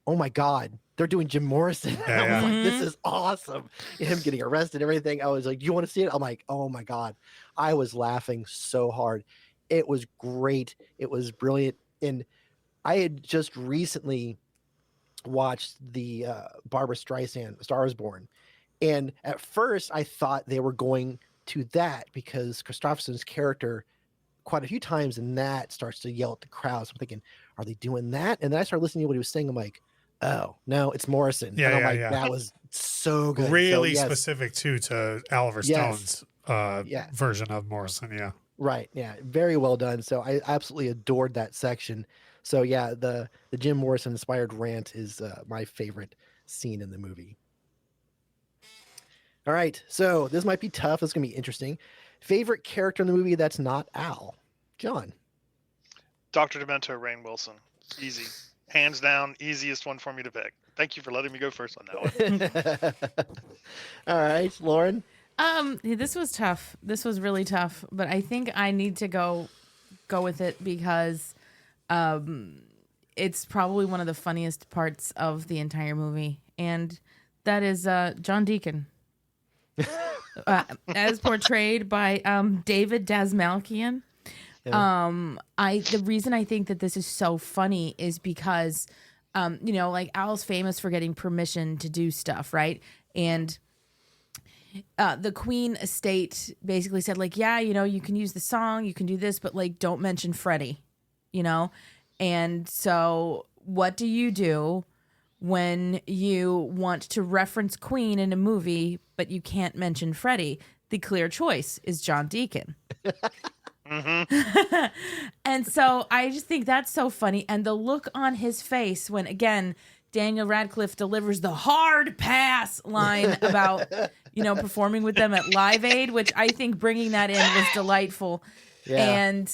oh my God, they're doing Jim Morrison. Yeah. I was like, this is awesome. Him getting arrested, everything. I was like, do you want to see it? I'm like, oh my God. I was laughing so hard. It was great. It was brilliant. And I had just recently watched the Barbra Streisand, Star is Born. And at first I thought they were going to that because Kristofferson's character quite a few times in that starts to yell at the crowd. So I'm thinking, are they doing that? And then I started listening to what he was saying. I'm like, oh no, it's Morrison. Yeah, and I'm that was so good. Really so, yes. specific to Oliver Stone's version of Morrison. Yeah. Right. Yeah. Very well done. So I absolutely adored that section. So yeah, the Jim Morrison inspired rant is my favorite scene in the movie. All right. So this might be tough. This is going to be interesting. Favorite character in the movie that's not Al? John. Dr. Demento, Rainn Wilson. Easy. Hands down, easiest one for me to pick. Thank you for letting me go first on that one. All right. Lauren? This was tough. This was really tough. But I think I need to go with it because it's probably one of the funniest parts of the entire movie. And that is John Deacon. As portrayed by David Dastmalchian. Yeah. The reason I think that this is so funny is because like Al's famous for getting permission to do stuff, right? And the Queen estate basically said, like, yeah, you can use the song, you can do this, but like don't mention Freddie, And so what do you do when you want to reference Queen in a movie, but you can't mention Freddie? The clear choice is John Deacon. Mm-hmm. And so I just think that's so funny. And the look on his face when, again, Daniel Radcliffe delivers the hard pass line about, performing with them at Live Aid, which I think bringing that in was delightful. Yeah. And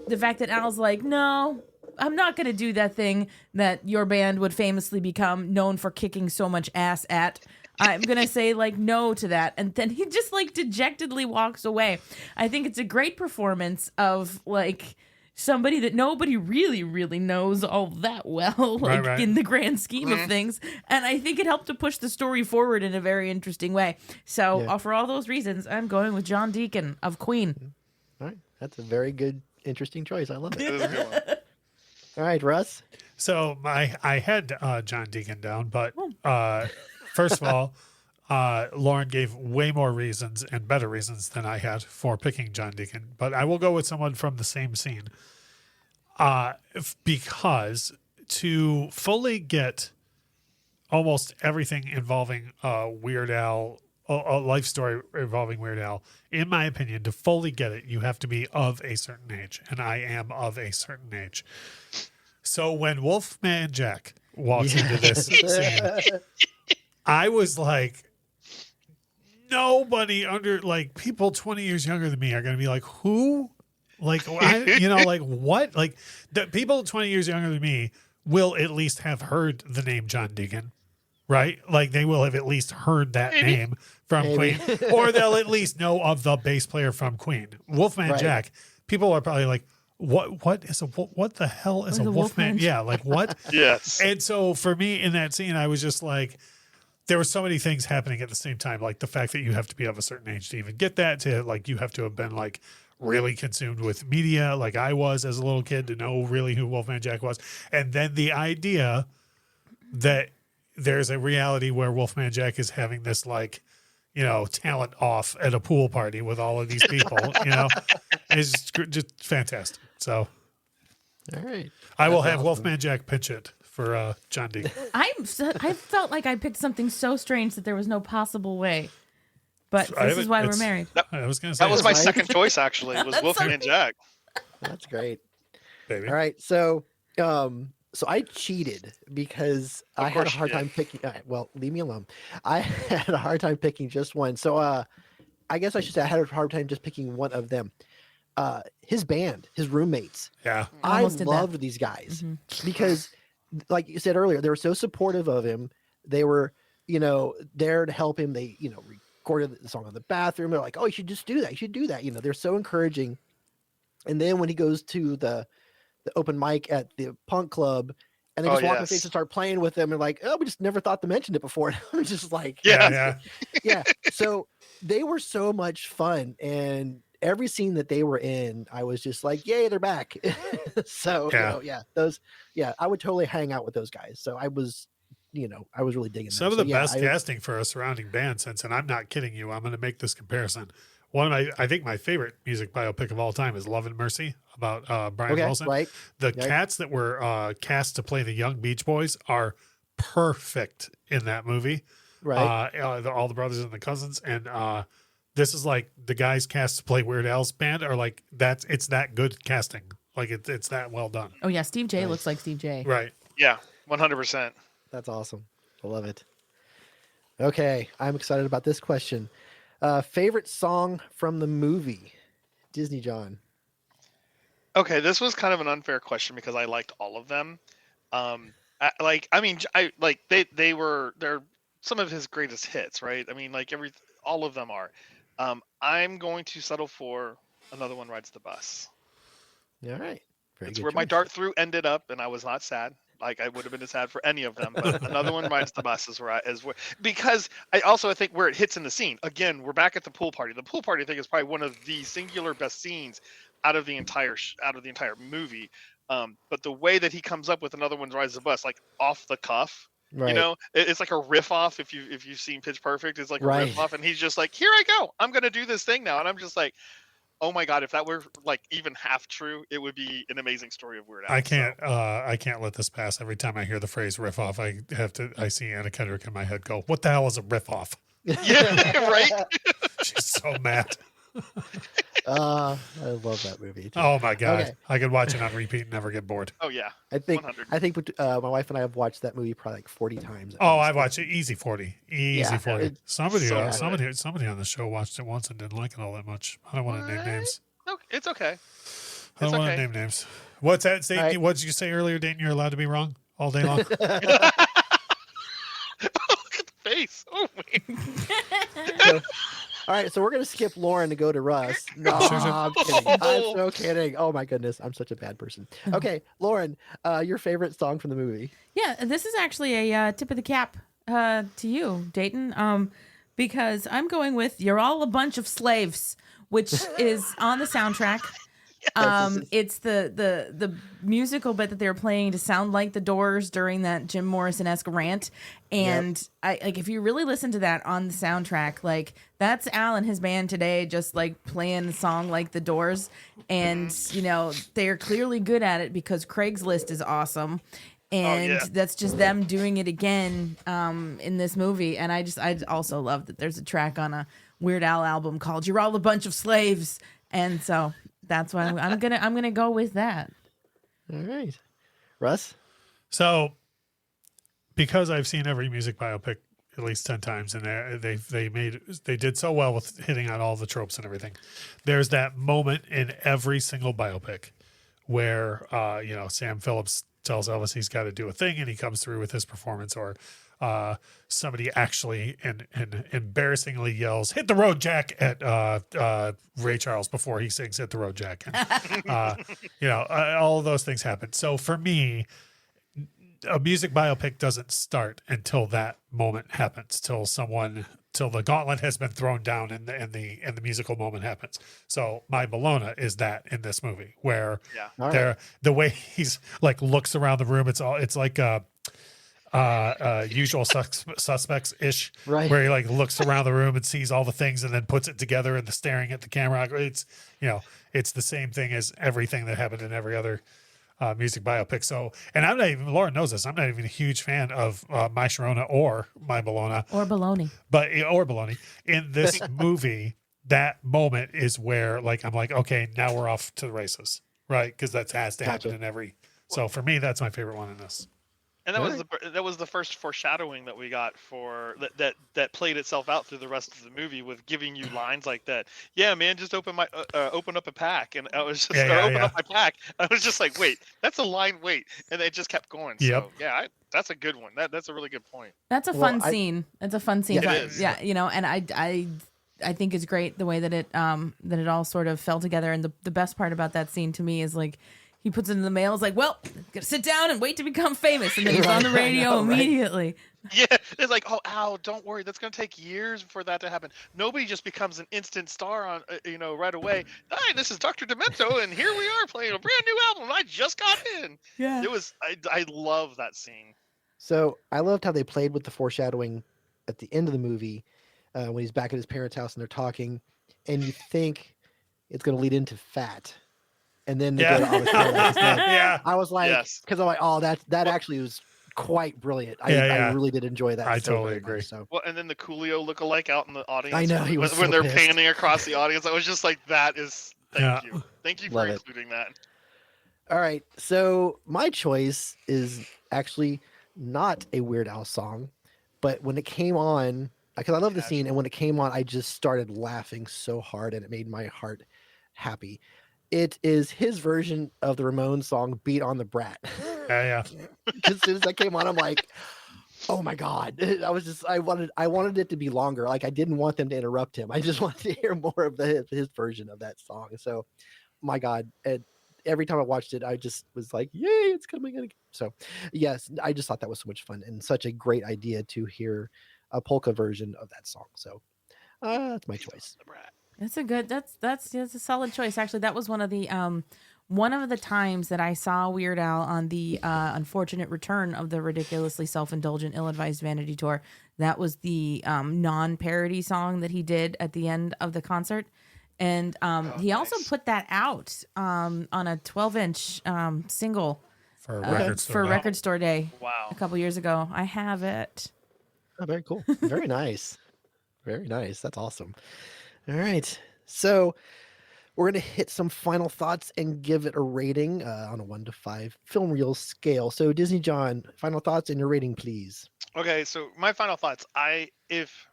the fact that Al's like, no, I'm not going to do that thing that your band would famously become known for kicking so much ass at. I'm going to say like no to that. And then he just like dejectedly walks away. I think it's a great performance of like somebody that nobody really, really knows all that well, like Right. in the grand scheme of things. And I think it helped to push the story forward in a very interesting way. So for all those reasons, I'm going with John Deacon of Queen. All right. That's a very good, interesting choice. I love That is a it. good one. All right, Russ. So I had John Deacon down, but first of all, Lauren gave way more reasons and better reasons than I had for picking John Deacon. But I will go with someone from the same scene because to fully get almost everything involving Weird Al, a life story involving Weird Al, in my opinion, to fully get it, you have to be of a certain age, and I am of a certain age. So when Wolfman Jack walks into this scene, I was like, nobody under, like, people 20 years younger than me are going to be like, who? Like, like, what? Like, the people 20 years younger than me will at least have heard the name John Deacon, right? Like, they will have at least heard that name from Queen, or they'll at least know of the bass player from Queen. Wolfman Jack, people are probably like, what the hell is a Wolfman? Yeah, like what? Yes. And so for me in that scene, I was just like, there were so many things happening at the same time, like the fact that you have to be of a certain age to even get that, to like you have to have been like really consumed with media, like I was as a little kid, to know really who Wolfman Jack was, and then the idea that there's a reality where Wolfman Jack is having this like, talent off at a pool party with all of these people, is just fantastic. So, all right, I will have Wolfman Jack pitch it for John Deacon. I felt like I picked something so strange that there was no possible way. But this is why we're married. I was going to say that was my second choice. Actually, was Wolfman Jack. That's great. Baby. All right, so I cheated because I had a hard time picking. Well, leave me alone. I had a hard time picking just one. So I guess I should say I had a hard time just picking one of them. His band, his roommates. Yeah, I loved these guys because, like you said earlier, they were so supportive of him. They were, there to help him. They, recorded the song in the bathroom. They're like, "Oh, you should just do that. You should do that." They're so encouraging. And then when he goes to the open mic at the punk club, and they just walk on stage and start playing with them, and like, "Oh, we just never thought to mention it before." I'm just like, yeah. So they were so much fun, and every scene that they were in, I was just like, "Yay, they're back!" So I would totally hang out with those guys. So I was really digging some of the best casting for a surrounding band since, and I'm not kidding you, I'm going to make this comparison. I think my favorite music biopic of all time is Love and Mercy about Brian Wilson. Right. The cats that were cast to play the young Beach Boys are perfect in that movie. Right. All the brothers and the cousins. And this is like the guys cast to play Weird Al's band are like, it's that good casting. Like it's that well done. Oh yeah. Steve J looks like Steve J. Right. Yeah. 100%. That's awesome. I love it. Okay. I'm excited about this question. Favorite song from the movie, Disney John? Okay, this was kind of an unfair question because I liked all of them. They're some of his greatest hits, right? I mean, like all of them are. I'm going to settle for Another One Rides the Bus. All right. It's where my dart through ended up, and I was not sad. Like I would have been sad for any of them, but Another One Rides the Bus is where because I think where it hits in the scene. Again, we're back at the pool party. The pool party I think is probably one of the singular best scenes out of the entire movie. But the way that he comes up with Another One Rides the Bus, like off the cuff, right. It's like a riff off. If you've seen Pitch Perfect, it's like a riff off, and he's just like, "Here I go, I'm gonna do this thing now," and I'm just like, oh my God, if that were like even half true, it would be an amazing story of Weird Al. I can't let this pass. Every time I hear the phrase riff off, I see Anna Kendrick in my head go, what the hell is a riff off? Yeah, right? She's so mad. I love that movie too. Oh my God. Okay. I could watch it on repeat and never get bored. Oh yeah. I think 100. my wife and I have watched that movie probably like 40 times. Oh, I've watched it easy 40. Easy 40. Somebody on the show watched it once and didn't like it all that much. I don't want to name names. No, it's okay. I don't want to name names. What's that? What did you say earlier, Dayton? You're allowed to be wrong all day long? Look at the face. Oh my So, all right, so we're gonna skip Lauren to go to Russ. No, I'm kidding. I'm so kidding. Oh my goodness, I'm such a bad person. Okay, Lauren, your favorite song from the movie? Yeah, this is actually a tip of the cap to you, Dayton, because I'm going with "You're All a Bunch of Slaves," which is on the soundtrack. It's the musical bit that they were playing to sound like the Doors during that Jim Morrison-esque rant. And I like, if you really listen to that on the soundtrack, like that's Al and his band today just like playing a song like the Doors. And you know, they're clearly good at it because Craigslist is awesome. And that's just them doing it again in this movie. And I also love that there's a track on a Weird Al album called "You're All a Bunch of Slaves." And so that's why I'm gonna go with that. All right, Russ. So, because I've seen every music biopic at least 10 times, and they did so well with hitting on all the tropes and everything. There's that moment in every single biopic where Sam Phillips tells Elvis he's got to do a thing, and he comes through with his performance, or somebody actually and embarrassingly yells "Hit the road, Jack" at Ray Charles before he sings "Hit the road, Jack." And, all of those things happen. So for me, a music biopic doesn't start until that moment happens, till the gauntlet has been thrown down and the musical moment happens. So My Bologna is that in this movie, where the way he's like looks around the room, it's like Usual Suspects ish, right? Where he like looks around the room and sees all the things and then puts it together, and the staring at the camera. It's it's the same thing as everything that happened in every other music biopic. So, and I'm not even, Lauren knows this, I'm not even a huge fan of My Sharona or My Bologna or Bologna, or Bologna. In this movie, that moment is where like I'm like, okay, now we're off to the races, right? Because that has to happen in every. So for me, that's my favorite one in this. And that was the first foreshadowing that we got for that played itself out through the rest of the movie with giving you lines like that. Yeah, man, just open up a pack, and I was just open up my pack. I was just like, wait, that's a line. Wait, and it just kept going. Yep. So yeah, that's a good one. That's a really good point. That's a fun scene. It's a fun scene. Yeah, it is. Yeah, and I think it's great the way that it all sort of fell together. And the best part about that scene to me is like, he puts it in the mail. It's like, well, gotta sit down and wait to become famous, and then he's on the radio immediately. Yeah, it's like, oh, Al, don't worry, that's gonna take years for that to happen. Nobody just becomes an instant star on, right away. Hi, this is Dr. Demento, and here we are playing a brand new album. I just got in. Yeah, it was. I love that scene. So I loved how they played with the foreshadowing at the end of the movie when he's back at his parents' house and they're talking, and you think it's going to lead into Fat. And then they go to Always Paradise. I was like, because I'm like, oh, that actually was quite brilliant. I really did enjoy that. I totally agree. Much, so. Well, and then the Coolio lookalike out in the audience. I know he was when so they're pissed. panning across the audience. I was just like, thank you for including that. All right, so my choice is actually not a Weird Al song, but when it came on, because I love the scene, and when it came on, I just started laughing so hard, and it made my heart happy. It is his version of the Ramones song "Beat on the Brat." Yeah. As soon as that came on, I'm like, oh my God. I wanted it to be longer. Like, I didn't want them to interrupt him. I just wanted to hear more of his version of that song. So, my God, every time I watched it, I just was like, yay, it's coming again. So, yes, I just thought that was so much fun and such a great idea to hear a polka version of that song. So, that's my choice. That's a solid choice. Actually, that was one of the times that I saw Weird Al on the unfortunate return of the ridiculously self-indulgent, ill-advised Vanity Tour. That was the non-parody song that he did at the end of the concert, and he also put that out on a 12-inch single for Record Store Day. Wow! A couple years ago. I have it. Oh, very cool. Very nice. Very nice. That's awesome. All right, so we're going to hit some final thoughts and give it a rating on a 1 to 5 film reel scale. So Disney John, final thoughts and your rating, please. Okay, so my final thoughts. If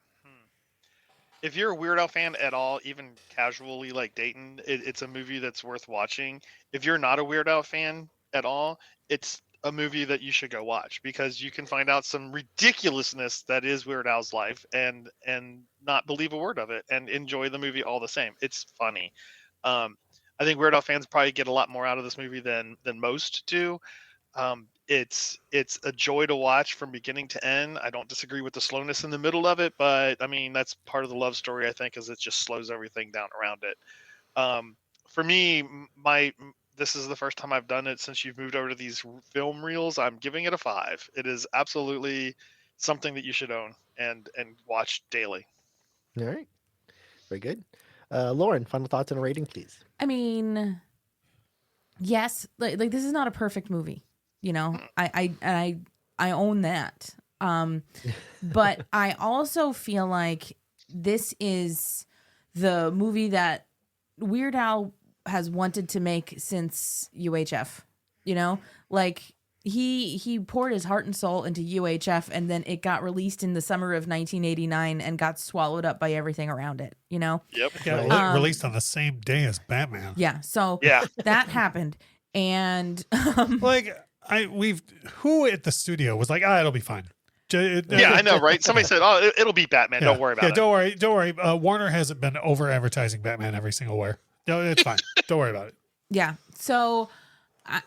you're a Weird Al fan at all, even casually like Dayton, it's a movie that's worth watching. If you're not a Weird Al fan at all, it's a movie that you should go watch, because you can find out some ridiculousness that is Weird Al's life and not believe a word of it and enjoy the movie all the same. It's funny. I think Weird Al fans probably get a lot more out of this movie than most do. It's a joy to watch from beginning to end. I don't disagree with the slowness in the middle of it, but I mean, that's part of the love story, I think, is it just slows everything down around it. For me, this is the first time I've done it since you've moved over to these film reels. I'm giving it a 5. It is absolutely something that you should own and watch daily. All right. Very good. Lauren, final thoughts and a rating, please. I mean, yes, like this is not a perfect movie, you know. I own that. But I also feel like this is the movie that Weird Al has wanted to make since UHF. You know, like he poured his heart and soul into UHF, and then it got released in the summer of 1989 and got swallowed up by everything around it. You know, Yep. It got released on the same day as Batman. Yeah. So that happened, and like who at the studio was like, it'll be fine. Yeah, I know, right? Somebody said, "Oh, it'll be Batman. Don't worry about it." Don't worry. Warner hasn't been over advertising Batman every single where. No, it's fine. Don't worry about it. Yeah. So,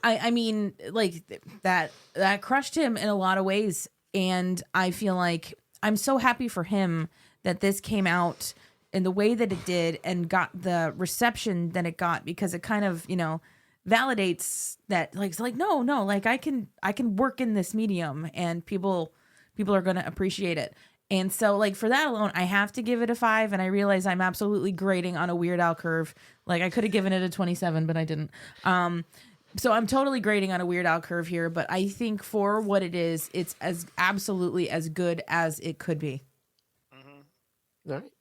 I mean, like that crushed him in a lot of ways, and I feel like I'm so happy for him that this came out in the way that it did and got the reception that it got, because it kind of, you know, validates that, like, it's like no, like I can work in this medium and people are going to appreciate it. And so, like, for that alone, I have to give it a 5. And I realize I'm absolutely grading on a Weird Al curve. Like, I could have given it a 27, but I didn't. So I'm totally grading on a Weird Al curve here. But I think for what it is, it's as absolutely as good as it could be. All right.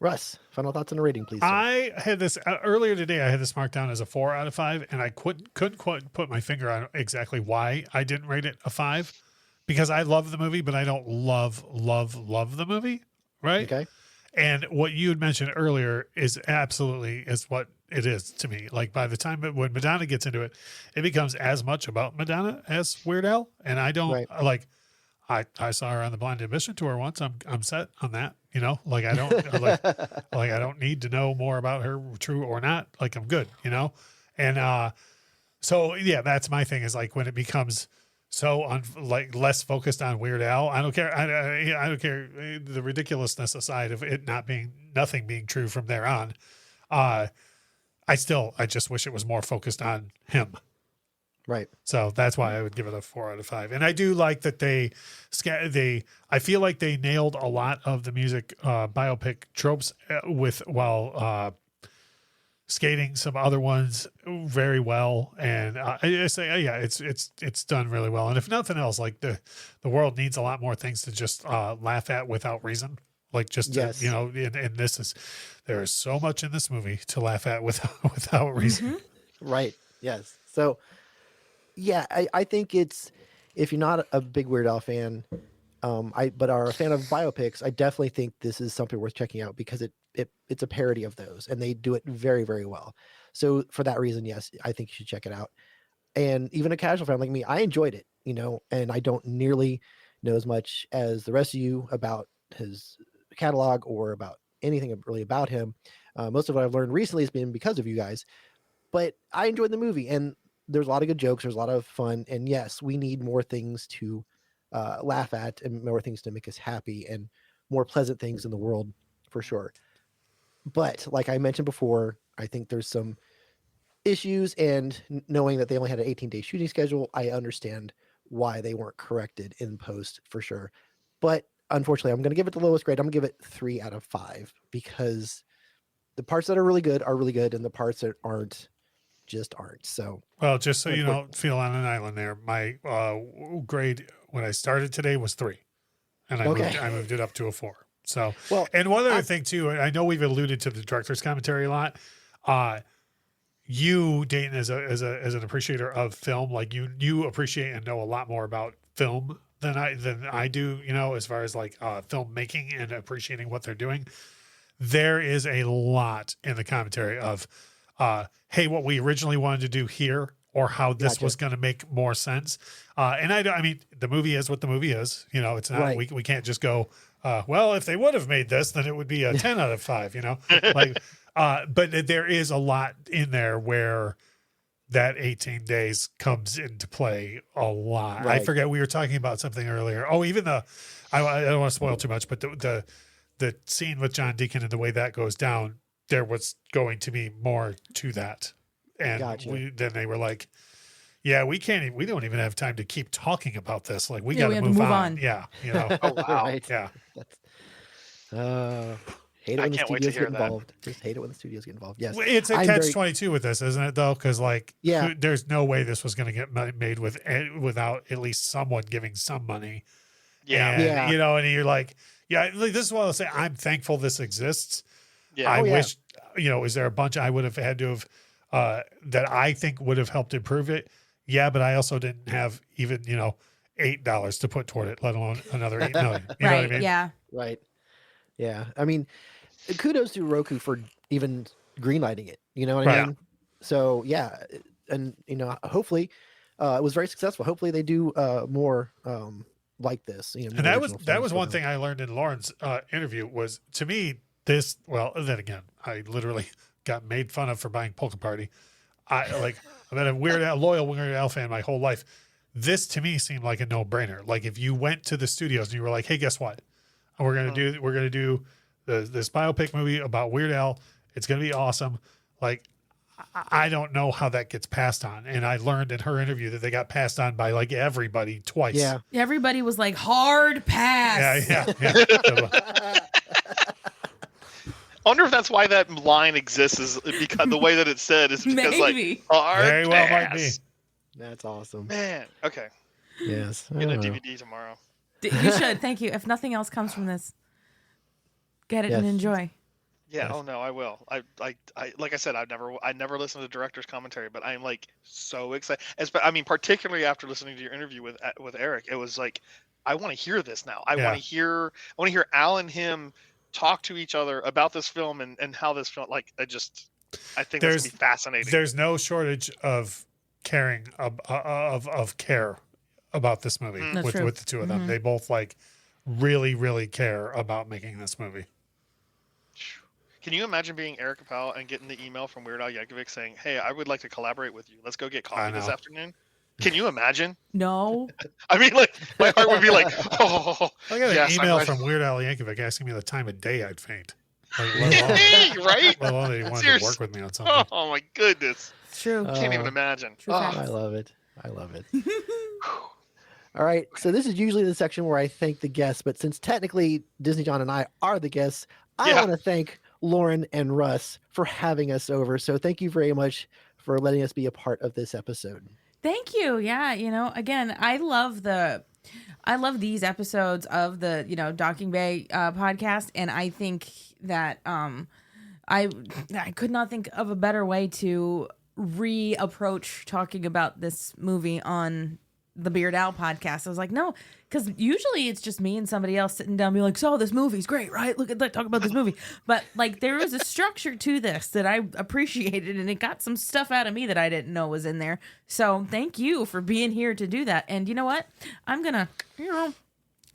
Russ, final thoughts on a rating, please. Sir. I had this earlier today. I had this marked down as a 4 out of 5, and I couldn't quite put my finger on exactly why I didn't rate it a 5. Because I love the movie, but I don't love the movie, right? Okay. And what you had mentioned earlier is what it is to me. Like, by the time when Madonna gets into it, it becomes as much about Madonna as Weird Al. And I don't like. I saw her on the Blind Ambition tour once. I'm set on that. You know, like I don't like I don't need to know more about her, true or not. Like, I'm good. You know, and so yeah, that's my thing. Is like when it becomes so less focused on Weird Al. I don't care. I don't care the ridiculousness aside of it nothing being true from there on. I just wish it was more focused on him. Right. So that's why I would give it a 4 out of 5. And I do like that I feel like they nailed a lot of the music biopic tropes while skating some other ones very well. And I say, yeah, it's done really well. And if nothing else, like the world needs a lot more things to just laugh at without reason. Like just, yes. You know, and there is so much in this movie to laugh at without reason. Mm-hmm. Right. Yes. So yeah, I think it's, if you're not a big Weird Al fan, but are a fan of biopics, I definitely think this is something worth checking out, because it's a parody of those, and they do it very, very well. So for that reason, yes, I think you should check it out. And even a casual fan like me, I enjoyed it, you know, and I don't nearly know as much as the rest of you about his catalog or about anything really about him. Most of what I've learned recently has been because of you guys, but I enjoyed the movie, and there's a lot of good jokes. There's a lot of fun. And yes, we need more things to laugh at and more things to make us happy and more pleasant things in the world for sure. But like I mentioned before, I think there's some issues, and knowing that they only had an 18-day shooting schedule, I understand why they weren't corrected in post for sure. But unfortunately, I'm going to give it the lowest grade. I'm going to give it 3 out of 5, because the parts that are really good, and the parts that aren't just aren't. So, well, just so you don't feel on an island there, my grade when I started today was 3, and I moved it up to a 4. So, and one other thing too, I know we've alluded to the director's commentary a lot. You, Dayton, as an appreciator of film, like you appreciate and know a lot more about film than I do, you know, as far as like filmmaking and appreciating what they're doing. There is a lot in the commentary of, hey, what we originally wanted to do here, or how this was going to make more sense. And I mean, the movie is what the movie is. You know, it's not, we can't just go, well, if they would have made this, then it would be a 10 out of 5, you know, like, but there is a lot in there where that 18 days comes into play a lot. I forget, we were talking about something earlier. Oh, even I don't want to spoil too much, but the scene with John Deacon and the way that goes down, there was going to be more to that. And then they were like, yeah, we don't even have time to keep talking about this. Like, we got to move on. Yeah. You know? Oh, wow. Right. Yeah. Hate it when the studios get involved. Just hate it when the studios get involved. Yes. It's a catch-22 with this, isn't it, though? Because, like, yeah, there's no way this was going to get made without at least someone giving some money. Yeah. And, you know, and you're like, yeah, like, this is what I'll say. I'm thankful this exists. Yeah. I wish, you know, is there a bunch I would have had to have that I think would have helped improve it? Yeah, but I also didn't have even, you know, $8 to put toward it, let alone another $8 million. You know what I mean? Yeah. Right. Yeah. I mean, kudos to Roku for even greenlighting it. You know what I mean? So yeah, and you know, hopefully, it was very successful. Hopefully, they do more like this. You know, and that was one thing I learned in Lauren's interview was, to me, this. Well, then again, I literally got made fun of for buying Polka Party. I've been a loyal Weird Al fan my whole life. This to me seemed like a no-brainer. Like, if you went to the studios and you were like, "Hey, guess what? We're gonna do this biopic movie about Weird Al. It's gonna be awesome." Like, I don't know how that gets passed on. And I learned in her interview that they got passed on by like everybody twice. Yeah, everybody was like, hard pass. Yeah. I wonder if that's why that line exists, is because the way that it's said is because Maybe. Hard very well pass. might be. That's awesome. Man, okay. Yes. Get a DVD tomorrow. You should. Thank you. If nothing else comes from this, get it and enjoy. Yeah. Yes. Oh no, I will. I like I said, I never listened to the director's commentary, but I'm like so excited. I mean, particularly after listening to your interview with Eric, it was like, I want to hear this now. I want to hear Al and him talk to each other about this film and how this film, like, I think that's gonna be fascinating. There's no shortage of caring of care about this movie with the two of them. They both like really, really care about making this movie. Can you imagine being Eric Capel and getting the email from Weird Al Yankovic saying, "Hey, I would like to collaborate with you. Let's go get coffee this afternoon"? Can you imagine? No. I mean, like, my heart would be like, oh. I got an email from Weird Al Yankovic asking me the time of day I'd faint. Like, right? Let alone that he wanted to work with me on something. Oh my goodness. It's true. Can't even imagine. I love it. All right. So this is usually the section where I thank the guests, but since technically Disney John and I are the guests, I want to thank Lauren and Russ for having us over. So thank you very much for letting us be a part of this episode. Thank you. Yeah. You know, again, I love these episodes of the, Docking Bay podcast. And I think that I could not think of a better way to reapproach talking about this movie on the Weird Al podcast. I was like, no, because usually it's just me and somebody else sitting down being like, so this movie's great, right? Look at that, talk about this movie. But like, there was a structure to this that I appreciated, and it got some stuff out of me that I didn't know was in there. So thank you for being here to do that. And you know what? I'm gonna,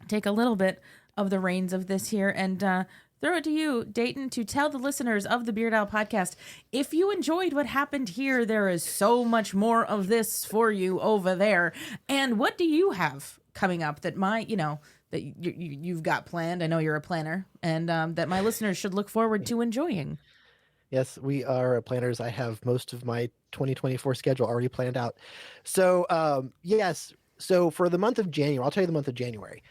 take a little bit of the reins of this here and throw it to you, Dayton, to tell the listeners of the Weird Al podcast, if you enjoyed what happened here, there is so much more of this for you over there. And what do you have coming up that that you've got planned? I know you're a planner, and that my listeners should look forward to enjoying. Yes, we are planners. I have most of my 2024 schedule already planned out. So, yes. So for the month of January, I'll tell you the month of January.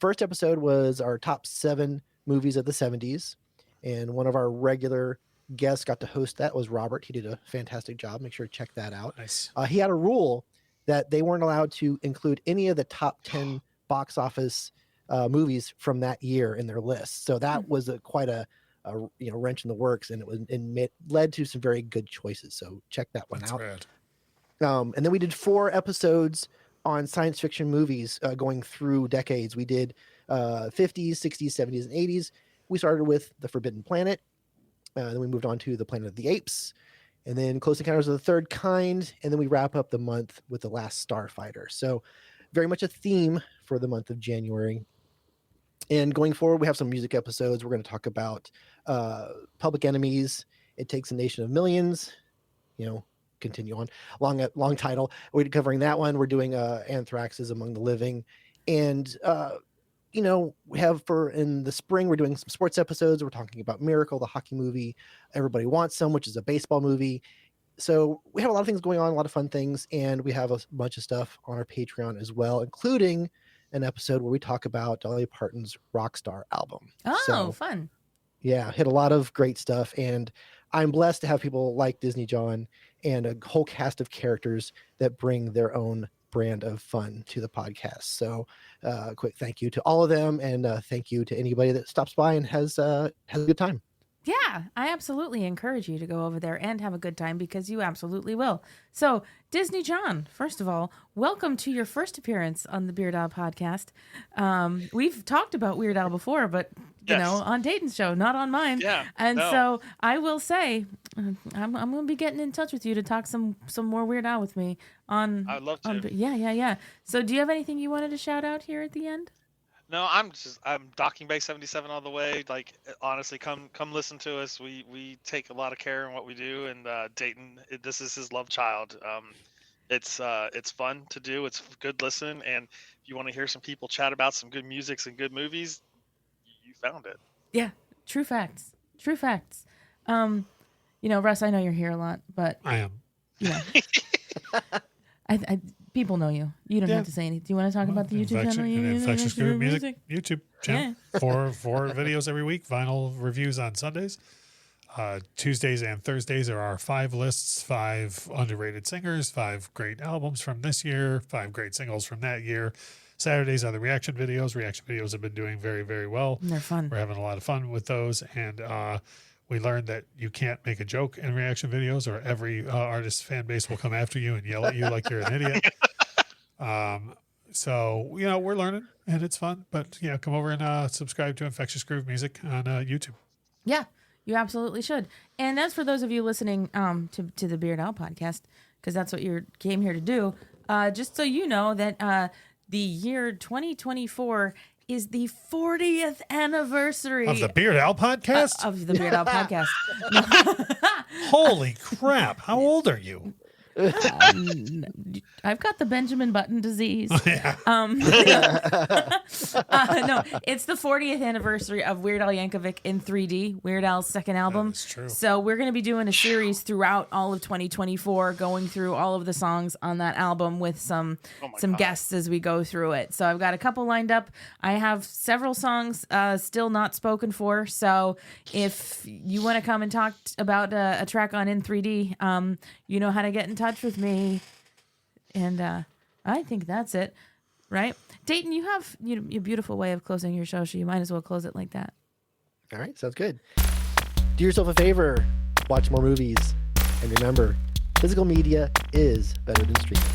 First episode was our top 7 movies of the 70s, and one of our regular guests got to host that was Robert. He did a fantastic job. Make sure to check that out. Nice. He had a rule that they weren't allowed to include any of the top 10 box office movies from that year in their list. So that was quite a wrench in the works, and it led to some very good choices. So check that one out. Rad. And then we did 4 episodes on science fiction movies going through decades. We did 50s, 60s, 70s, and 80s. We started with The Forbidden Planet. Then we moved on to The Planet of the Apes. and then Close Encounters of the Third Kind, and then we wrap up the month with The Last Starfighter. So very much a theme for the month of January. And going forward, we have some music episodes. We're going to talk about Public Enemy's It Takes a Nation of Millions. Continue on. Long title. We're covering that one. We're doing Anthrax's Among the Living. And, we have in the spring, we're doing some sports episodes. We're talking about Miracle, the hockey movie. Everybody Wants Some, which is a baseball movie. So we have a lot of things going on, a lot of fun things. And we have a bunch of stuff on our Patreon as well, including an episode where we talk about Dolly Parton's Rockstar album. Oh, fun. Yeah, hit a lot of great stuff. And I'm blessed to have people like Disney John and a whole cast of characters that bring their own brand of fun to the podcast. So quick thank you to all of them, and thank you to anybody that stops by and has a good time. Yeah, I absolutely encourage you to go over there and have a good time, because you absolutely will. So, Disney John, first of all, welcome to your first appearance on the Beard Al podcast. We've talked about Weird Al before, but on Dayton's show, not on mine. Yeah. And so I will say, I'm going to be getting in touch with you to talk some more Weird Al with me on. I'd love to. Yeah. So, do you have anything you wanted to shout out here at the end? No, I'm Dockingbay77 all the way. Like, honestly, come listen to us. We take a lot of care in what we do, and Dayton, this is his love child. It's fun to do. It's good listen, and if you want to hear some people chat about some good music and good movies, you found it. Yeah, true facts. Russ, I know you're here a lot, but I am. I people know you. You don't have to say anything. Do you want to talk about the YouTube channel? Infectious Group Music YouTube channel. Yeah. Four videos every week. Vinyl reviews on Sundays. Tuesdays and Thursdays are our 5 lists, 5 underrated singers, 5 great albums from this year, 5 great singles from that year. Saturdays are the reaction videos. Reaction videos have been doing very, very well. And they're fun. We're having a lot of fun with those. And we learned that you can't make a joke in reaction videos, or every artist's fan base will come after you and yell at you like you're an idiot. So, we're learning, and it's fun. But, come over and subscribe to Infectious Groove Music on YouTube. Yeah, you absolutely should. And as for those of you listening to the Beard Al podcast, because that's what you came here to do, just so you know that the year 2024 is the 40th anniversary of the Beard Al podcast? Of the Beard Al podcast. Holy crap. How old are you? I've got the Benjamin Button disease. Yeah. No, it's the 40th anniversary of Weird Al Yankovic in 3D, Weird Al's second album. That's true. So we're going to be doing a series throughout all of 2024, going through all of the songs on that album with some guests as we go through it. So I've got a couple lined up. I have several songs still not spoken for. So if you want to come and talk about a track on In 3D, you know how to get in touch with me. And I think that's it, right? Dayton, you have a beautiful way of closing your show, so you might as well close it like that. All right, sounds good. Do yourself a favor, watch more movies, and remember, physical media is better than streaming.